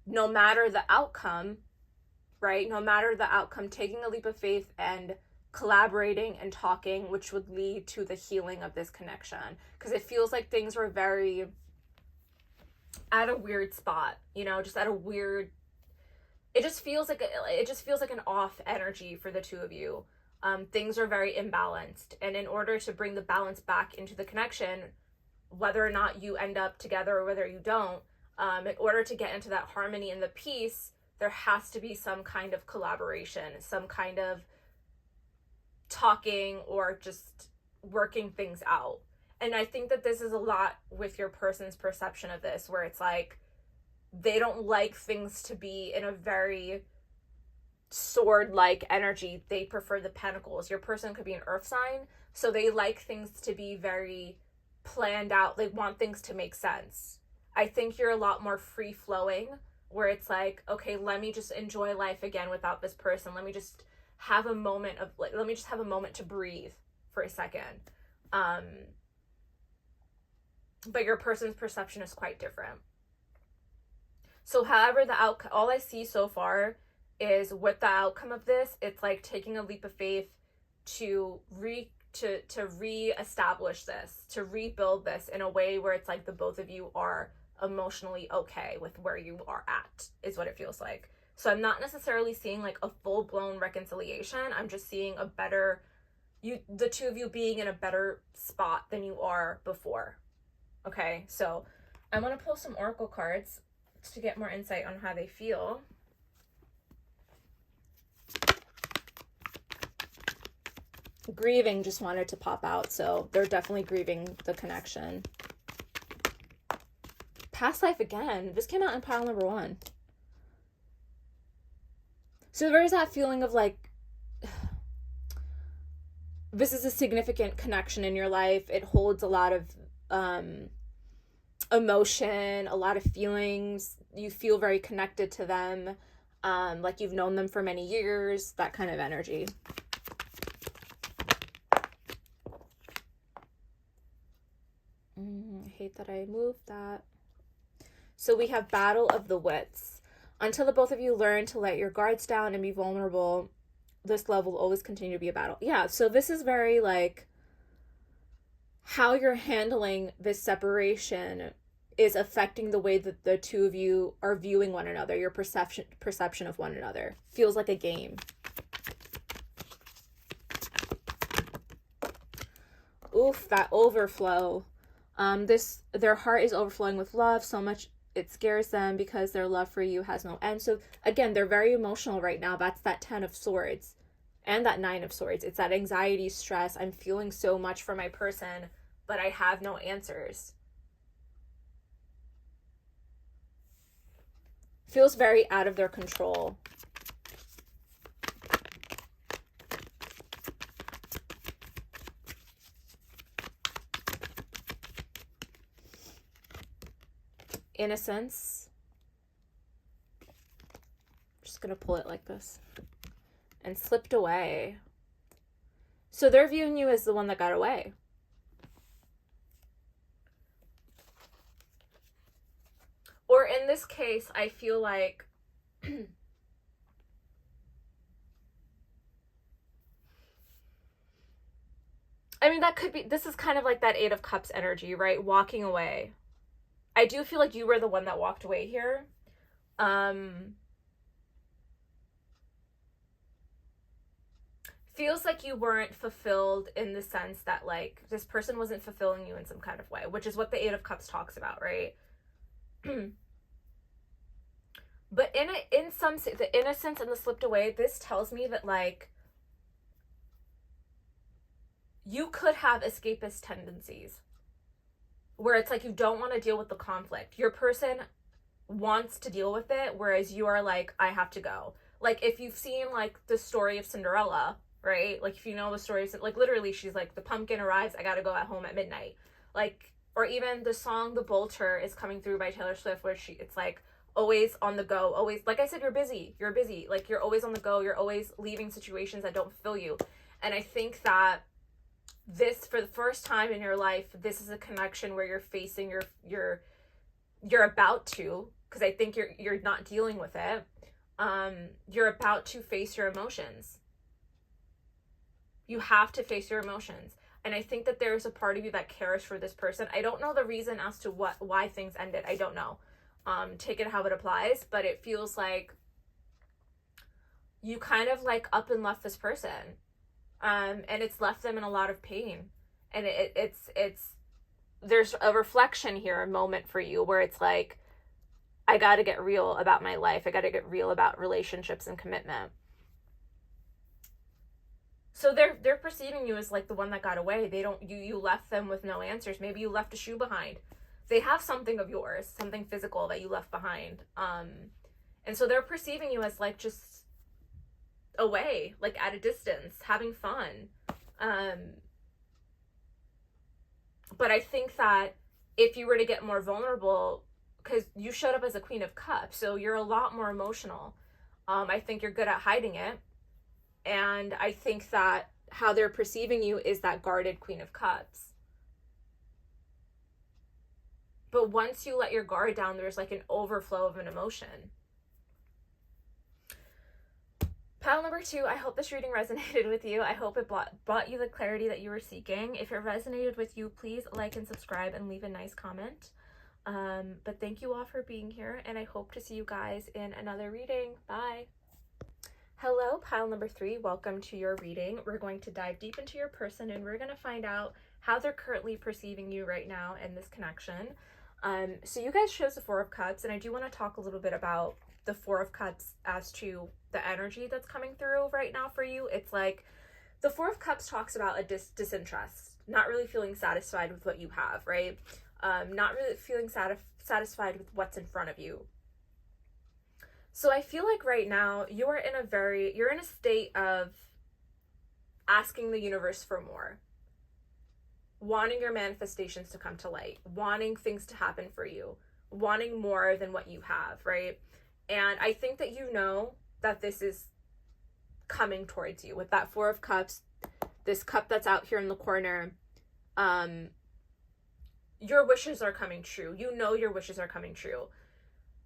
no matter the outcome, right? No matter the outcome, taking a leap of faith and collaborating and talking, which would lead to the healing of this connection. Because it feels like things were very at a weird spot, you know, just at a weird, it just feels like an off energy for the two of you. Things are very imbalanced, and in order to bring the balance back into the connection, whether or not you end up together or whether you don't, in order to get into that harmony and the peace, there has to be some kind of collaboration, some kind of talking or just working things out. And I think that this is a lot with your person's perception of this, where it's like they don't like things to be in a very sword-like energy. They prefer the pentacles. Your person could be an earth sign, so they like things to be very planned out. They want things to make sense. I think you're a lot more free-flowing, where it's like, okay, let me just enjoy life again without this person. Let me just have a moment to breathe for a second. But your person's perception is quite different. So however the outcome, all I see so far is with the outcome of this, it's like taking a leap of faith to re-establish this, to rebuild this in a way where it's like the both of you are emotionally okay with where you are at, is what it feels like. So I'm not necessarily seeing like a full-blown reconciliation. I'm just seeing the two of you being in a better spot than you are before. Okay, so I'm going to pull some oracle cards to get more insight on how they feel. Grieving just wanted to pop out, so they're definitely grieving the connection. Past life again. This came out in pile number 1. So there's that feeling of like, this is a significant connection in your life. It holds a lot of emotion, a lot of feelings. You feel very connected to them, like you've known them for many years, that kind of energy. I hate that I moved that. So we have Battle of the Wits. Until the both of you learn to let your guards down and be vulnerable, this love will always continue to be a battle. Yeah, so this is very like how you're handling this separation is affecting the way that the two of you are viewing one another. Your perception of one another feels like a game. Oof, that overflow. Their heart is overflowing with love so much it scares them because their love for you has no end. So again, they're very emotional right now. That's that 10 of Swords and that 9 of Swords. It's that anxiety, stress. I'm feeling so much for my person, but I have no answers. Feels very out of their control. innocence. Just gonna pull it like this. And slipped away. So they're viewing you as the one that got away. Or in this case, I feel like I mean, that could be, this is kind of like that Eight of Cups energy, right? Walking away. I do feel like you were the one that walked away here. Feels like you weren't fulfilled in the sense that, like, this person wasn't fulfilling you in some kind of way, which is what the Eight of Cups talks about, right? But in some, the innocence and the slipped away, this tells me that, like, you could have escapist tendencies where it's like you don't want to deal with the conflict. Your person wants to deal with it, whereas you are like, I have to go. Like, if you've seen, like, the story of Cinderella, right? Like, if you know the story of, like, literally, she's like, the pumpkin arrives, I gotta go at home at midnight. Like, or even the song The Bolter is coming through by Taylor Swift, where it's like, always on the go, always, like I said, you're busy, like, you're always on the go, you're always leaving situations that don't fulfill you. And I think that this, for the first time in your life, this is a connection where you're facing you're about to, because I think you're not dealing with it, you're about to face your emotions. You have to face your emotions. And I think that there's a part of you that cares for this person. I don't know the reason as to why things ended. I don't know. Take it how it applies, but it feels like you kind of, like, up and left this person. And it's left them in a lot of pain. And it's there's a reflection here, a moment for you where it's like, I got to get real about my life. I got to get real about relationships and commitment. So they're perceiving you as, like, the one that got away. They don't, you left them with no answers. Maybe you left a shoe behind. They have something of yours, something physical that you left behind. And so they're perceiving you as, like, just away, like, at a distance, having fun. But I think that if you were to get more vulnerable, because you showed up as a Queen of Cups, so you're a lot more emotional. I think you're good at hiding it. And I think that how they're perceiving you is that guarded Queen of Cups. But once you let your guard down, there's, like, an overflow of an emotion. Pile number 2, I hope this reading resonated with you. I hope it brought you the clarity that you were seeking. If it resonated with you, please like and subscribe and leave a nice comment. But thank you all for being here, and I hope to see you guys in another reading. Bye. Hello, pile number 3. Welcome to your reading. We're going to dive deep into your person, and we're going to find out how they're currently perceiving you right now in this connection. So you guys chose the Four of Cups, and I do want to talk a little bit about the Four of Cups as to the energy that's coming through right now for you. It's like the Four of Cups talks about a disinterest, not really feeling satisfied with what you have, right? Not really feeling satisfied with what's in front of you. So I feel like right now you're in a state of asking the universe for more, wanting your manifestations to come to light, wanting things to happen for you, wanting more than what you have, right? And I think that you know that this is coming towards you with that Four of Cups, this cup that's out here in the corner. Your wishes are coming true. You know your wishes are coming true.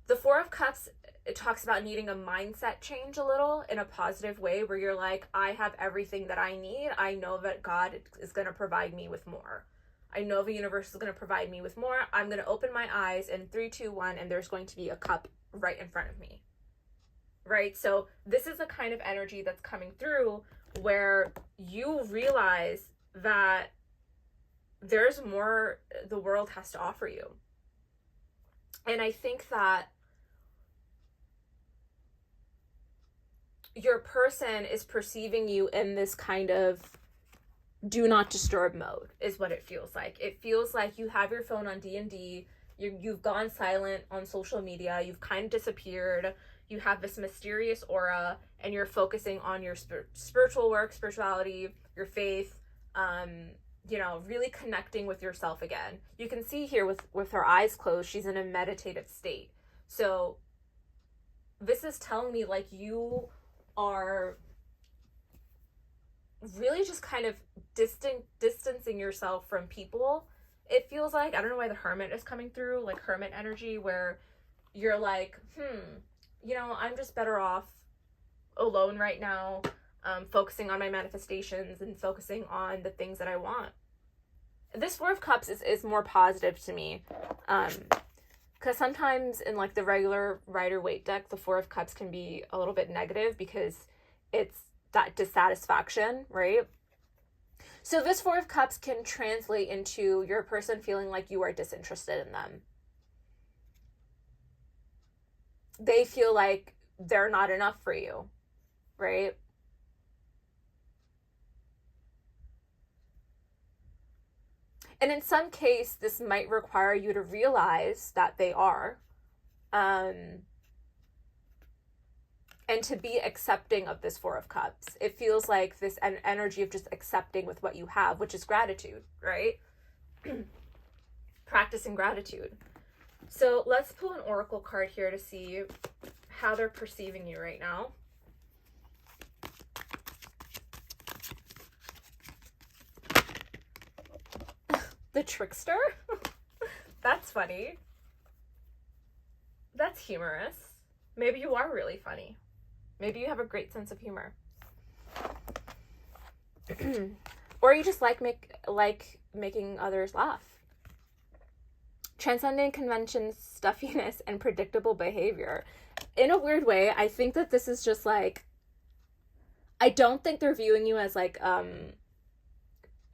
The Four of Cups, it talks about needing a mindset change a little in a positive way where you're like, I have everything that I need. I know that God is going to provide me with more. I know the universe is going to provide me with more. I'm going to open my eyes in 3, 2, 1, and there's going to be a cup right in front of me. Right? So this is the kind of energy that's coming through where you realize that there's more the world has to offer you. And I think that your person is perceiving you in this kind of do not disturb mode is what it feels like. It feels like you have your phone on D&D, you've gone silent on social media, you've kind of disappeared, you have this mysterious aura, and you're focusing on your spiritual work, spirituality, your faith, you know, really connecting with yourself again. You can see here with her eyes closed, she's in a meditative state. So this is telling me like you are really just kind of distancing yourself from people. It feels like, I don't know why the Hermit is coming through, like Hermit energy, where you're like, you know, I'm just better off alone right now, focusing on my manifestations and focusing on the things that I want. This Four of Cups is more positive to me, because sometimes in like the regular Rider-Waite deck, the Four of Cups can be a little bit negative because it's that dissatisfaction, right? So this Four of Cups can translate into your person feeling like you are disinterested in them. They feel like they're not enough for you, right? And in some case, this might require you to realize that they are, and to be accepting of this Four of Cups. It feels like this energy of just accepting with what you have, which is gratitude, right? Practicing gratitude. So let's pull an oracle card here to see how they're perceiving you right now. The Trickster? That's funny. That's humorous. Maybe you are really funny. Maybe you have a great sense of humor. Or you just like making others laugh. Transcending conventions, stuffiness, and predictable behavior. In a weird way, I think that this is just like, I don't think they're viewing you as like a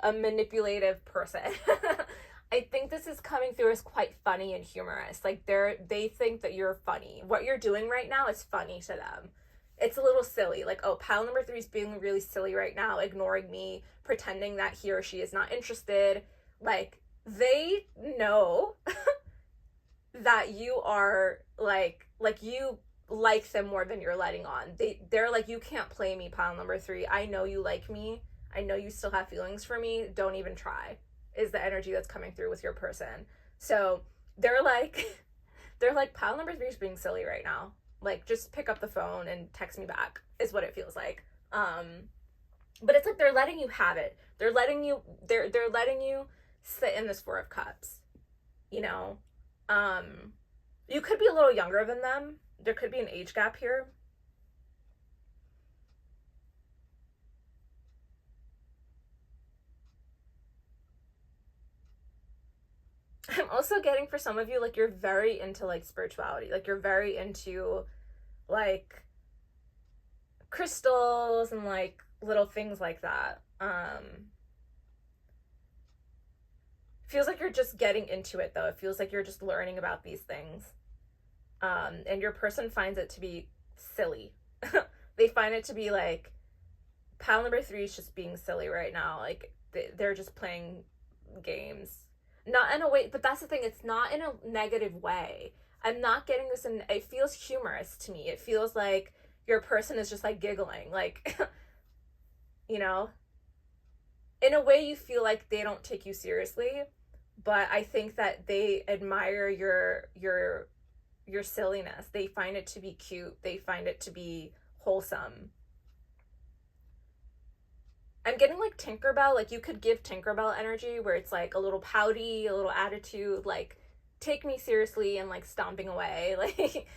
manipulative person. I think this is coming through as quite funny and humorous. Like they think that you're funny. What you're doing right now is funny to them. It's a little silly. Like, oh, pile number 3 is being really silly right now, ignoring me, pretending that he or she is not interested. Like, they know that you are like you like them more than you're letting on. They're like, you can't play me, pile number 3. I know you like me. I know you still have feelings for me. Don't even try, is the energy that's coming through with your person. So they're like pile number 3 is being silly right now. Like, just pick up the phone and text me back is what it feels like. But it's like they're letting you have it. They're letting you sit in this Four of Cups. You know, you could be a little younger than them. There could be an age gap here. I'm also getting, for some of you, like, you're very into like spirituality. Like, you're very into like crystals and like little things like that. Feels like you're just getting into it, though. It feels like you're just learning about these things. And your person finds it to be silly. They find it to be like, pile number 3 is just being silly right now. Like, they're just playing games. Not in a way, but that's the thing, it's not in a negative way. I'm not getting this in, it feels humorous to me. It feels like your person is just like giggling, like, you know, in a way you feel like they don't take you seriously, but I think that they admire your silliness. They find it to be cute. They find it to be wholesome. I'm getting like Tinkerbell. Like, you could give Tinkerbell energy where it's like a little pouty, a little attitude, like, take me seriously, and like stomping away. Like,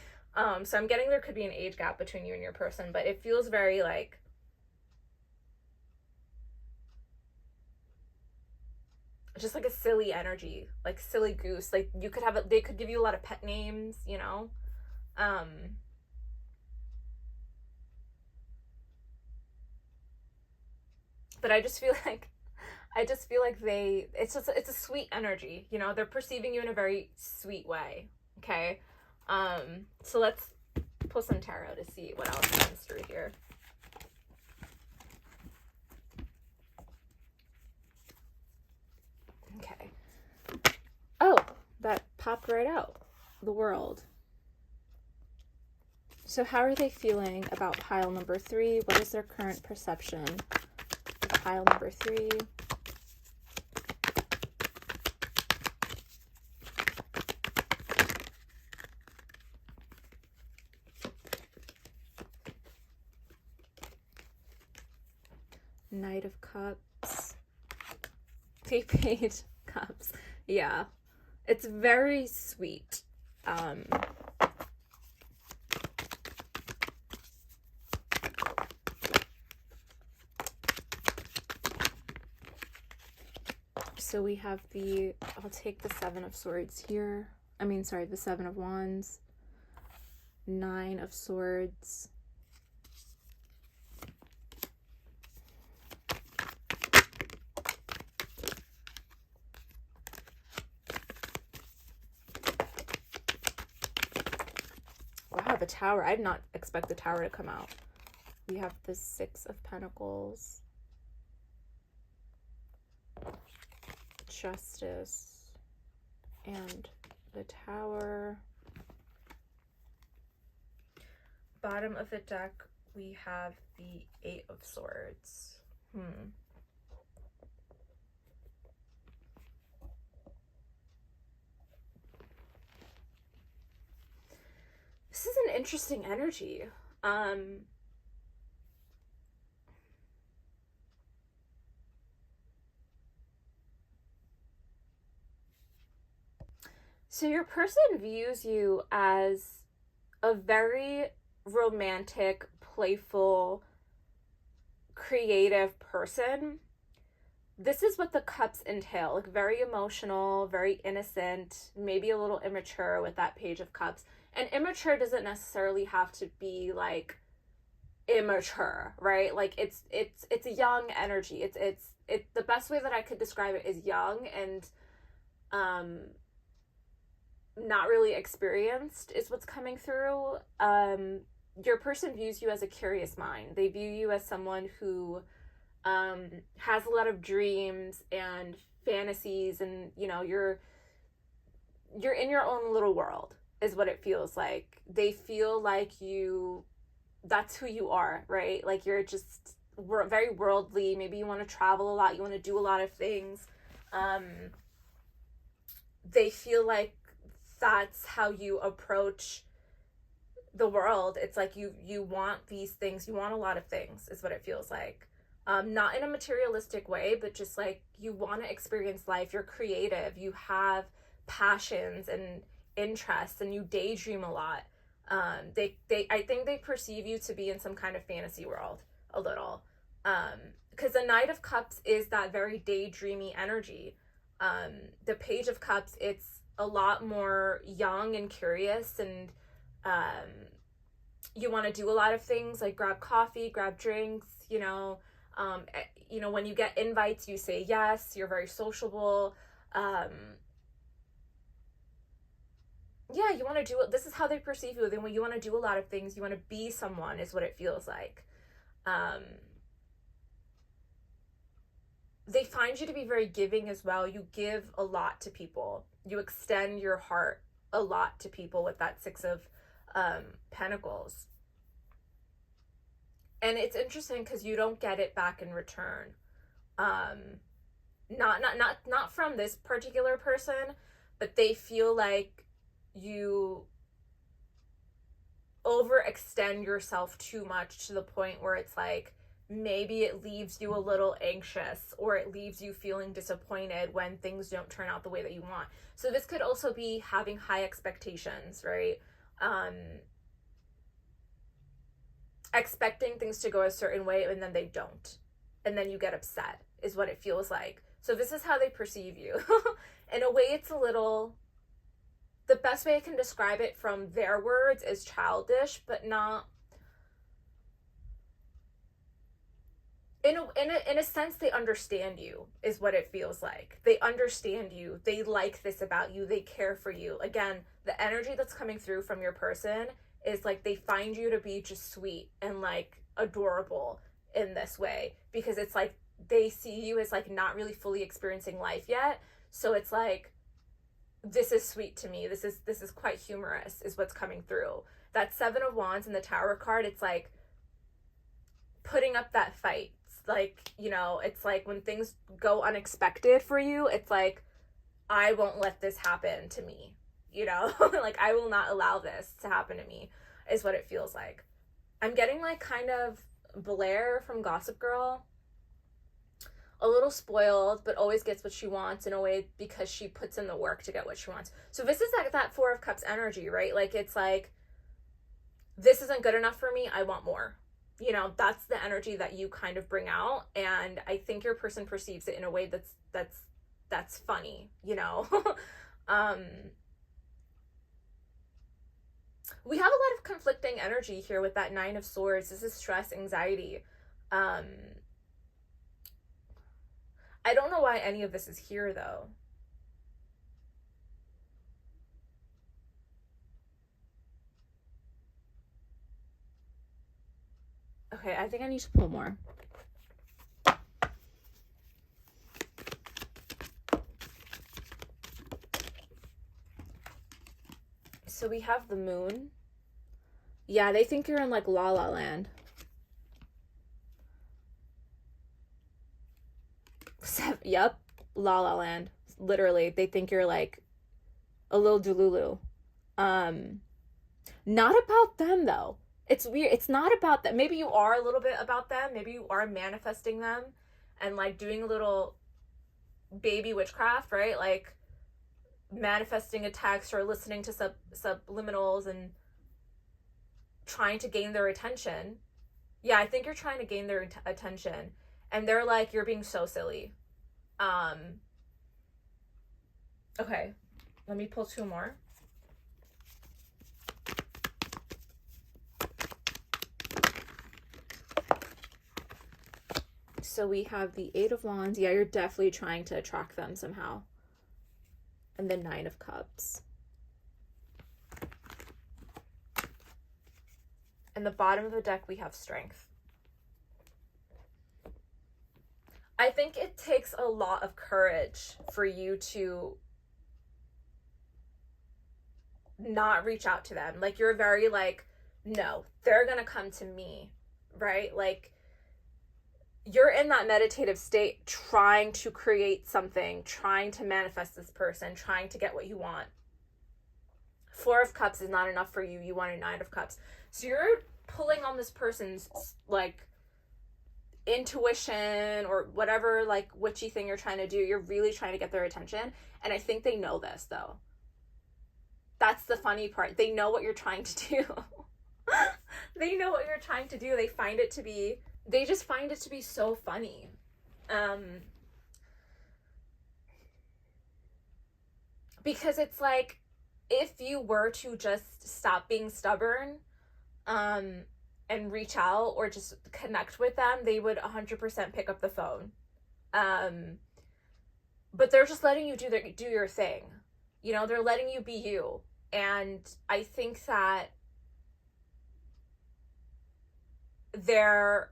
so I'm getting there could be an age gap between you and your person, but it feels very like, just like a silly energy, like silly goose. Like, you could have they could give you a lot of pet names, you know. But I just feel like it's a sweet energy, you know. They're perceiving you in a very sweet way. Okay. So let's pull some tarot to see what else comes through here. Okay. Oh, that popped right out. The World. So how are they feeling about pile number 3? What is their current perception of pile number 3? Knight of Cups. Prepaid Cups. Yeah. It's very sweet. So we have I'll take the Seven of Swords here. The Seven of Wands. Nine of Swords. Wow, the Tower. I did not expect the Tower to come out. We have the Six of Pentacles. Justice. And the Tower. Bottom of the deck, we have the Eight of Swords. This is an interesting energy. So your person views you as a very romantic, playful, creative person. This is what the cups entail, like very emotional, very innocent, maybe a little immature with that Page of Cups. And immature doesn't necessarily have to be like immature, right? Like it's a young energy. It's the best way that I could describe it is young and not really experienced is what's coming through. Your person views you as a curious mind. They view you as someone who has a lot of dreams and fantasies, and you're in your own little world is what it feels like. They feel like that's who you are, right? Like you're just very worldly. Maybe you want to travel a lot, you want to do a lot of things. They feel like that's how you approach the world. It's like you want these things, you want a lot of things is what it feels like. Not in a materialistic way, but just like you want to experience life. You're creative, you have passions and interests, and you daydream a lot. I think they perceive you to be in some kind of fantasy world a little, because the Knight of Cups is that very daydreamy energy. The Page of Cups, it's a lot more young and curious, and you want to do a lot of things like grab coffee, grab drinks, when you get invites, you say yes, you're very sociable. You want to do it. This is how they perceive you. Then when you want to do a lot of things, you want to be someone is what it feels like. They find you to be very giving as well. You give a lot to people. You extend your heart a lot to people with that Six of Pentacles. And it's interesting because you don't get it back in return. Not from this particular person, but they feel like you overextend yourself too much to the point where it's like maybe it leaves you a little anxious, or it leaves you feeling disappointed when things don't turn out the way that you want. So this could also be having high expectations, right? Expecting things to go a certain way and then they don't, and then you get upset is what it feels like. So this is how they perceive you. In a way, it's a little, the best way I can describe it from their words is childish, but not in a sense. They understand you is what it feels like. They understand you, they like this about you, they care for you. Again, the energy that's coming through from your person is like they find you to be just sweet and like adorable in this way, because it's like they see you as like not really fully experiencing life yet. So it's like, this is sweet to me, this is quite humorous is what's coming through. That Seven of Wands and the Tower card, it's like putting up that fight. It's like, it's like when things go unexpected for you, it's like, I won't let this happen to me. Like I will not allow this to happen to me is what it feels like. I'm getting like kind of Blair from Gossip Girl a little spoiled, but always gets what she wants in a way because she puts in the work to get what she wants. So this is like that Four of Cups energy, right? Like, it's like, this isn't good enough for me, I want more. You know, that's the energy that you kind of bring out, and I think your person perceives it in a way that's funny, you know. We have a lot of conflicting energy here with that Nine of Swords. This is stress, anxiety. I don't know why any of this is here, though. Okay, I think I need to pull more. So we have the Moon. Yeah, they think you're in like La La Land. Yep, La La Land. Literally, they think you're like a little Delulu. Not about them though. It's weird. It's not about that. Maybe you are a little bit about them. Maybe you are manifesting them and like doing a little baby witchcraft, right? Like manifesting a text or listening to subliminals and trying to gain their attention. Yeah, I think you're trying to gain their attention, and they're like, you're being so silly. Okay, let me pull two more. So we have the Eight of Wands. Yeah, you're definitely trying to attract them somehow. And the Nine of Cups. And the bottom of the deck, we have Strength. I think it takes a lot of courage for you to not reach out to them. Like, you're very like, no, they're gonna come to me, right? Like, you're in that meditative state trying to create something, trying to manifest this person, trying to get what you want. Four of Cups is not enough for you. You want a Nine of Cups. So you're pulling on this person's like intuition or whatever like witchy thing you're trying to do. You're really trying to get their attention. And I think they know this though. That's the funny part. They know what you're trying to do. They know what you're trying to do. They just find it to be so funny. Because it's like, if you were to just stop being stubborn, and reach out or just connect with them, they would 100% pick up the phone. But they're just letting you do your thing. You know, they're letting you be you. And I think that they're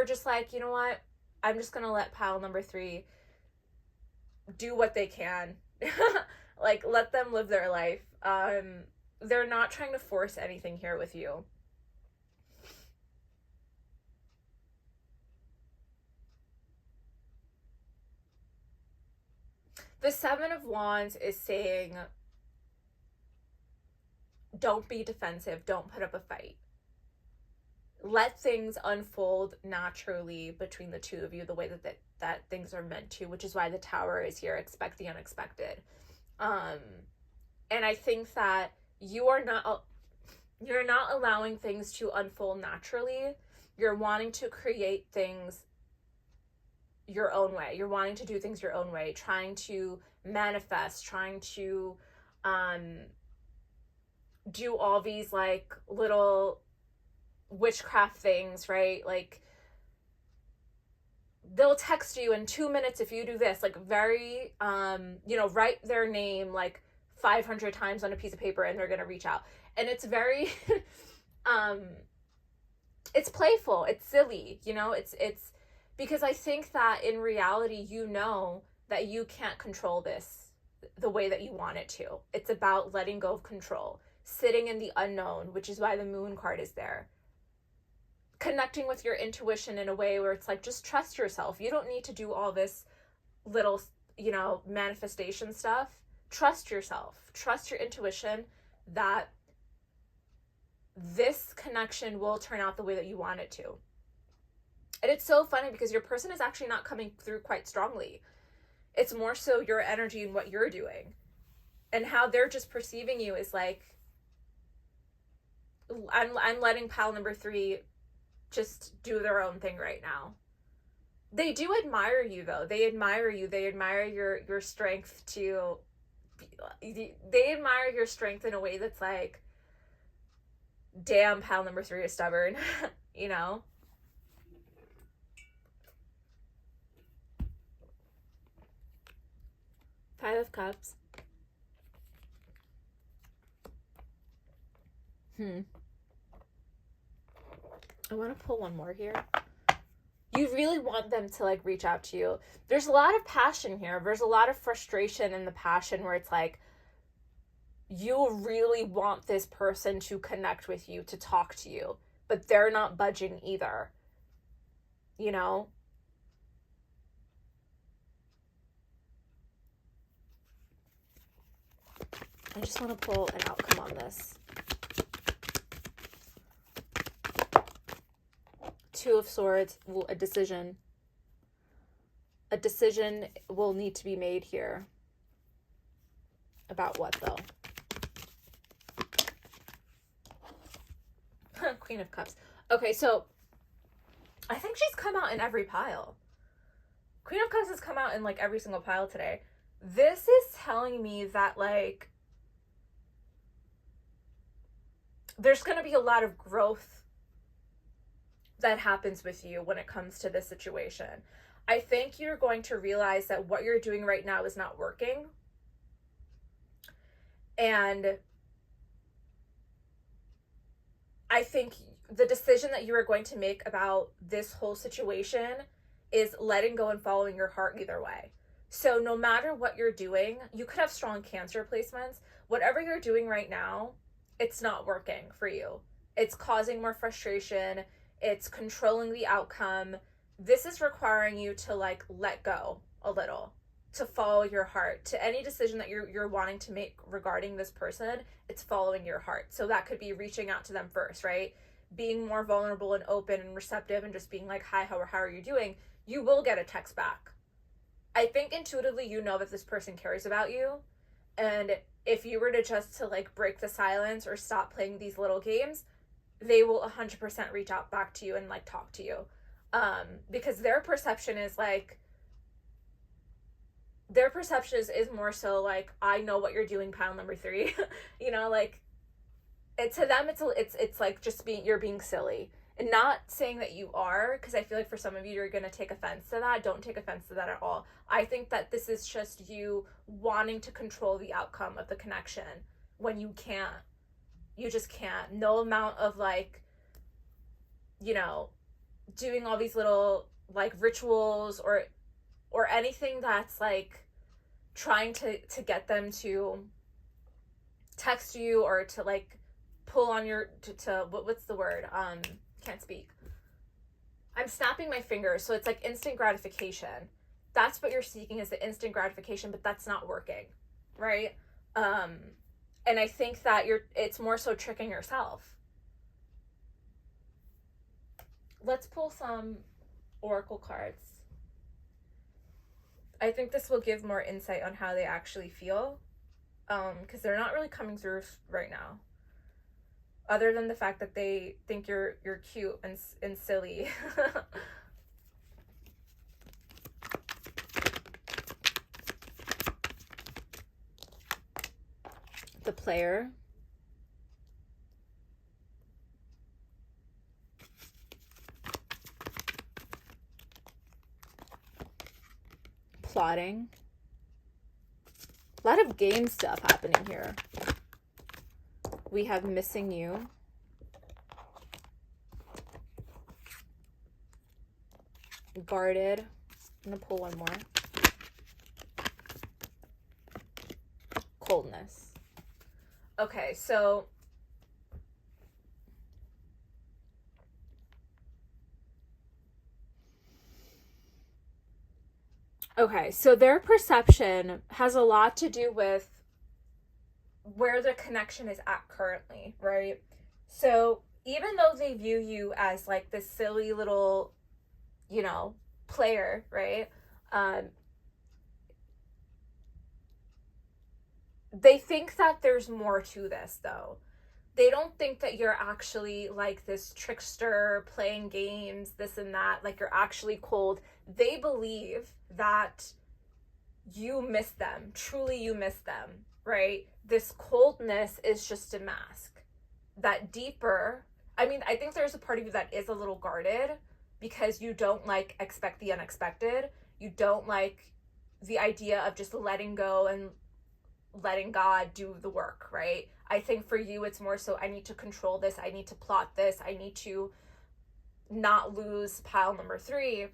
just like, you know what? I'm just going to let pile number 3 do what they can. Like, let them live their life. They're not trying to force anything here with you. The Seven of Wands is saying, don't be defensive. Don't put up a fight. Let things unfold naturally between the two of you the way that things are meant to, which is why the Tower is here. Expect the unexpected. And I think that you're not allowing things to unfold naturally. You're wanting to create things your own way. You're wanting to do things your own way, trying to manifest, trying to do all these like little witchcraft things, right? Like, they'll text you in 2 minutes if you do this, like very write their name like 500 times on a piece of paper and they're gonna reach out. And it's very it's playful, it's silly, you know, it's because I think that in reality, you know that you can't control this the way that you want it to. It's about letting go of control, sitting in the unknown, which is why the Moon card is there. Connecting with your intuition in a way where it's like, just trust yourself. You don't need to do all this little, manifestation stuff. Trust yourself. Trust your intuition that this connection will turn out the way that you want it to. And it's so funny because your person is actually not coming through quite strongly. It's more so your energy and what you're doing. And how they're just perceiving you is like, I'm letting pile number 3 just do their own thing right now. They do admire you, though. They admire you. They admire your strength to... They admire your strength in a way that's like, damn, pile number 3 is stubborn. You know? Five of Cups. I want to pull one more here. You really want them to like reach out to you. There's a lot of passion here. There's a lot of frustration in the passion where it's like, you really want this person to connect with you, to talk to you, but they're not budging either. You know? I just want to pull an outcome on this. Two of Swords, a decision. A decision will need to be made here. About what, though? Queen of Cups. Okay, so I think she's come out in every pile. Queen of Cups has come out in like every single pile today. This is telling me that like there's going to be a lot of growth that happens with you when it comes to this situation. I think you're going to realize that what you're doing right now is not working. And I think the decision that you are going to make about this whole situation is letting go and following your heart either way. So no matter what you're doing, you could have strong Cancer placements. Whatever you're doing right now, it's not working for you. It's causing more frustration. It's controlling the outcome. This is requiring you to like let go a little, to follow your heart. To any decision that you're wanting to make regarding this person, it's following your heart. So that could be reaching out to them first, right? Being more vulnerable and open and receptive and just being like, hi, how are you doing? You will get a text back. I think intuitively you know that this person cares about you. And if you were to just to like break the silence or stop playing these little games, they will 100% reach out back to you and like talk to you. Because their perception is more so like, I know what you're doing, pile number 3. You know, like to them it's like just you're being silly. And not saying that you are, because I feel like for some of you, you're going to take offense to that. Don't take offense to that at all. I think that this is just you wanting to control the outcome of the connection when you can't. You just can't. No amount of like, you know, doing all these little like rituals or anything that's like trying to get them to text you or to like pull on your, what's the word? Can't speak. I'm snapping my fingers, so it's like instant gratification. That's what you're seeking, is the instant gratification, but that's not working, right? And I think that it's more so tricking yourself. Let's pull some oracle cards. I think this will give more insight on how they actually feel, because they're not really coming through right now. Other than the fact that they think you're cute and silly. The player. Plotting. A lot of game stuff happening here. We have missing you. Guarded. I'm going to pull one more. Coldness. Okay, so their perception has a lot to do with where the connection is at currently, right? So even though they view you as like this silly little you know, player, right? They think that there's more to this, though. They don't think that you're actually like this trickster playing games, this and that, like you're actually cold. They believe that you miss them. Truly, you miss them, right? This coldness is just a mask. That deeper, I mean, I think there's a part of you that is a little guarded because you don't like expect the unexpected. You don't like the idea of just letting go and letting God do the work, right? I think for you, it's more so I need to control this. I need to plot this. I need to not lose pile number 3.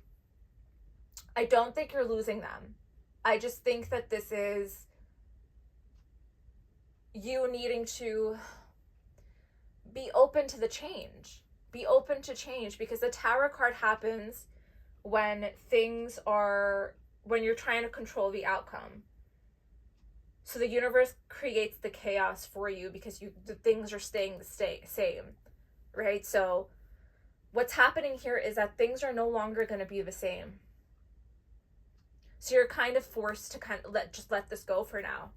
I don't think you're losing them. I just think that this is you needing to be open to the change. Be open to change, because the Tower card happens when when you're trying to control the outcome. So the universe creates the chaos for you because the things are staying the same, right? So what's happening here is that things are no longer going to be the same. So you're kind of forced to kind of let this go for now.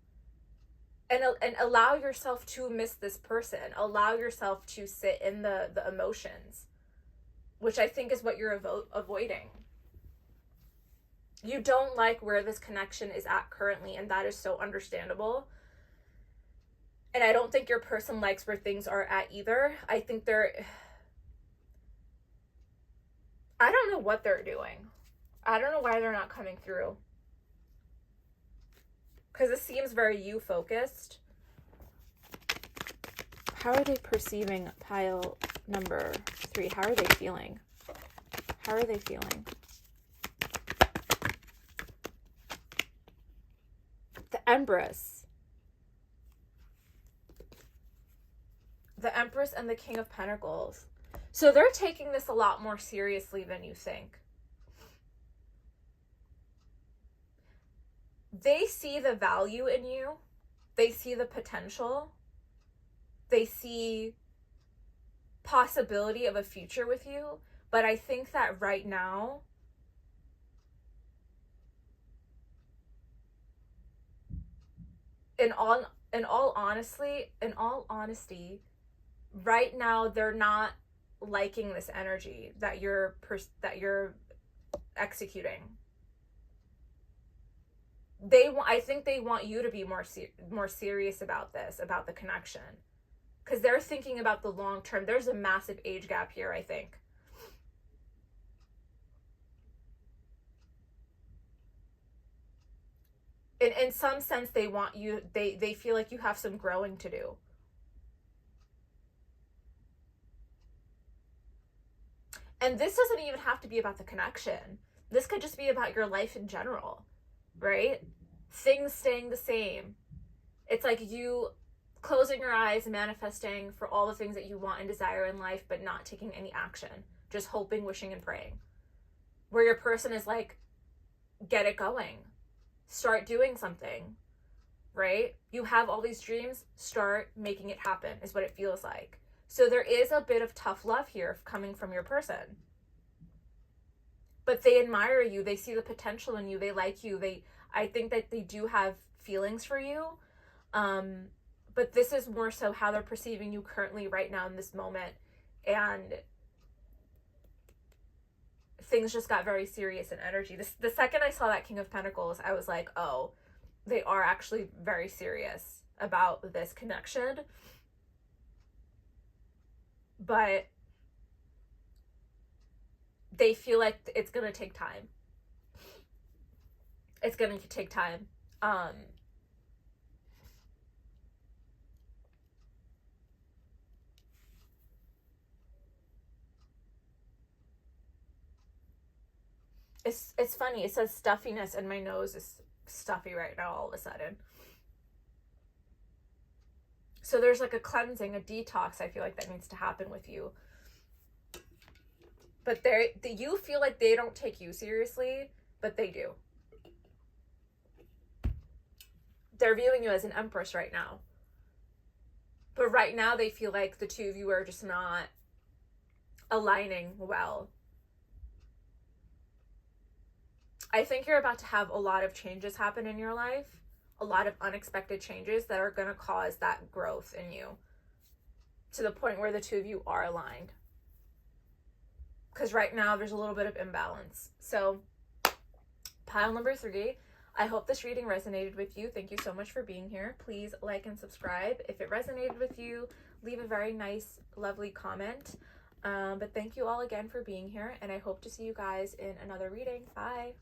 And allow yourself to miss this person. Allow yourself to sit in the emotions, which I think is what you're avoiding. You don't like where this connection is at currently, and that is so understandable. And I don't think your person likes where things are at either. I think I don't know what they're doing. I don't know why they're not coming through. Because it seems very you focused. How are they perceiving pile number 3? How are they feeling? How are they feeling? The Empress. The Empress and the King of Pentacles. So they're taking this a lot more seriously than you think. They see the value in you. They see the potential. They see possibility of a future with you. But I think that right now, in all honesty, right now they're not liking this energy that you're executing. I think they want you to be more serious about this, about the connection, because they're thinking about the long term. There's a massive age gap here, I think. In some sense, they want you. They feel like you have some growing to do. And this doesn't even have to be about the connection. This could just be about your life in general, right? Things staying the same. It's like you closing your eyes and manifesting for all the things that you want and desire in life, but not taking any action. Just hoping, wishing, and praying. Where your person is like, get it going. Start doing something, right? You have all these dreams, start making it happen, is what it feels like. So there is a bit of tough love here coming from your person. But they admire you. They see the potential in you. They like you. I think that they do have feelings for you. But this is more so how they're perceiving you currently right now in this moment. And things just got very serious in energy. The second I saw that King of Pentacles, I was like, oh, they are actually very serious about this connection. But they feel like it's going to take time. It's going to take time. It's funny. It says stuffiness, and my nose is stuffy right now all of a sudden. So there's like a cleansing, a detox, I feel like that needs to happen with you. But you feel like they don't take you seriously, but they do. They're viewing you as an empress right now. But right now they feel like the two of you are just not aligning well. I think you're about to have a lot of changes happen in your life, a lot of unexpected changes that are going to cause that growth in you to the point where the two of you are aligned. Because right now there's a little bit of imbalance. So pile number 3, I hope this reading resonated with you. Thank you so much for being here. Please like and subscribe. If it resonated with you, leave a very nice, lovely comment. But thank you all again for being here, and I hope to see you guys in another reading. Bye.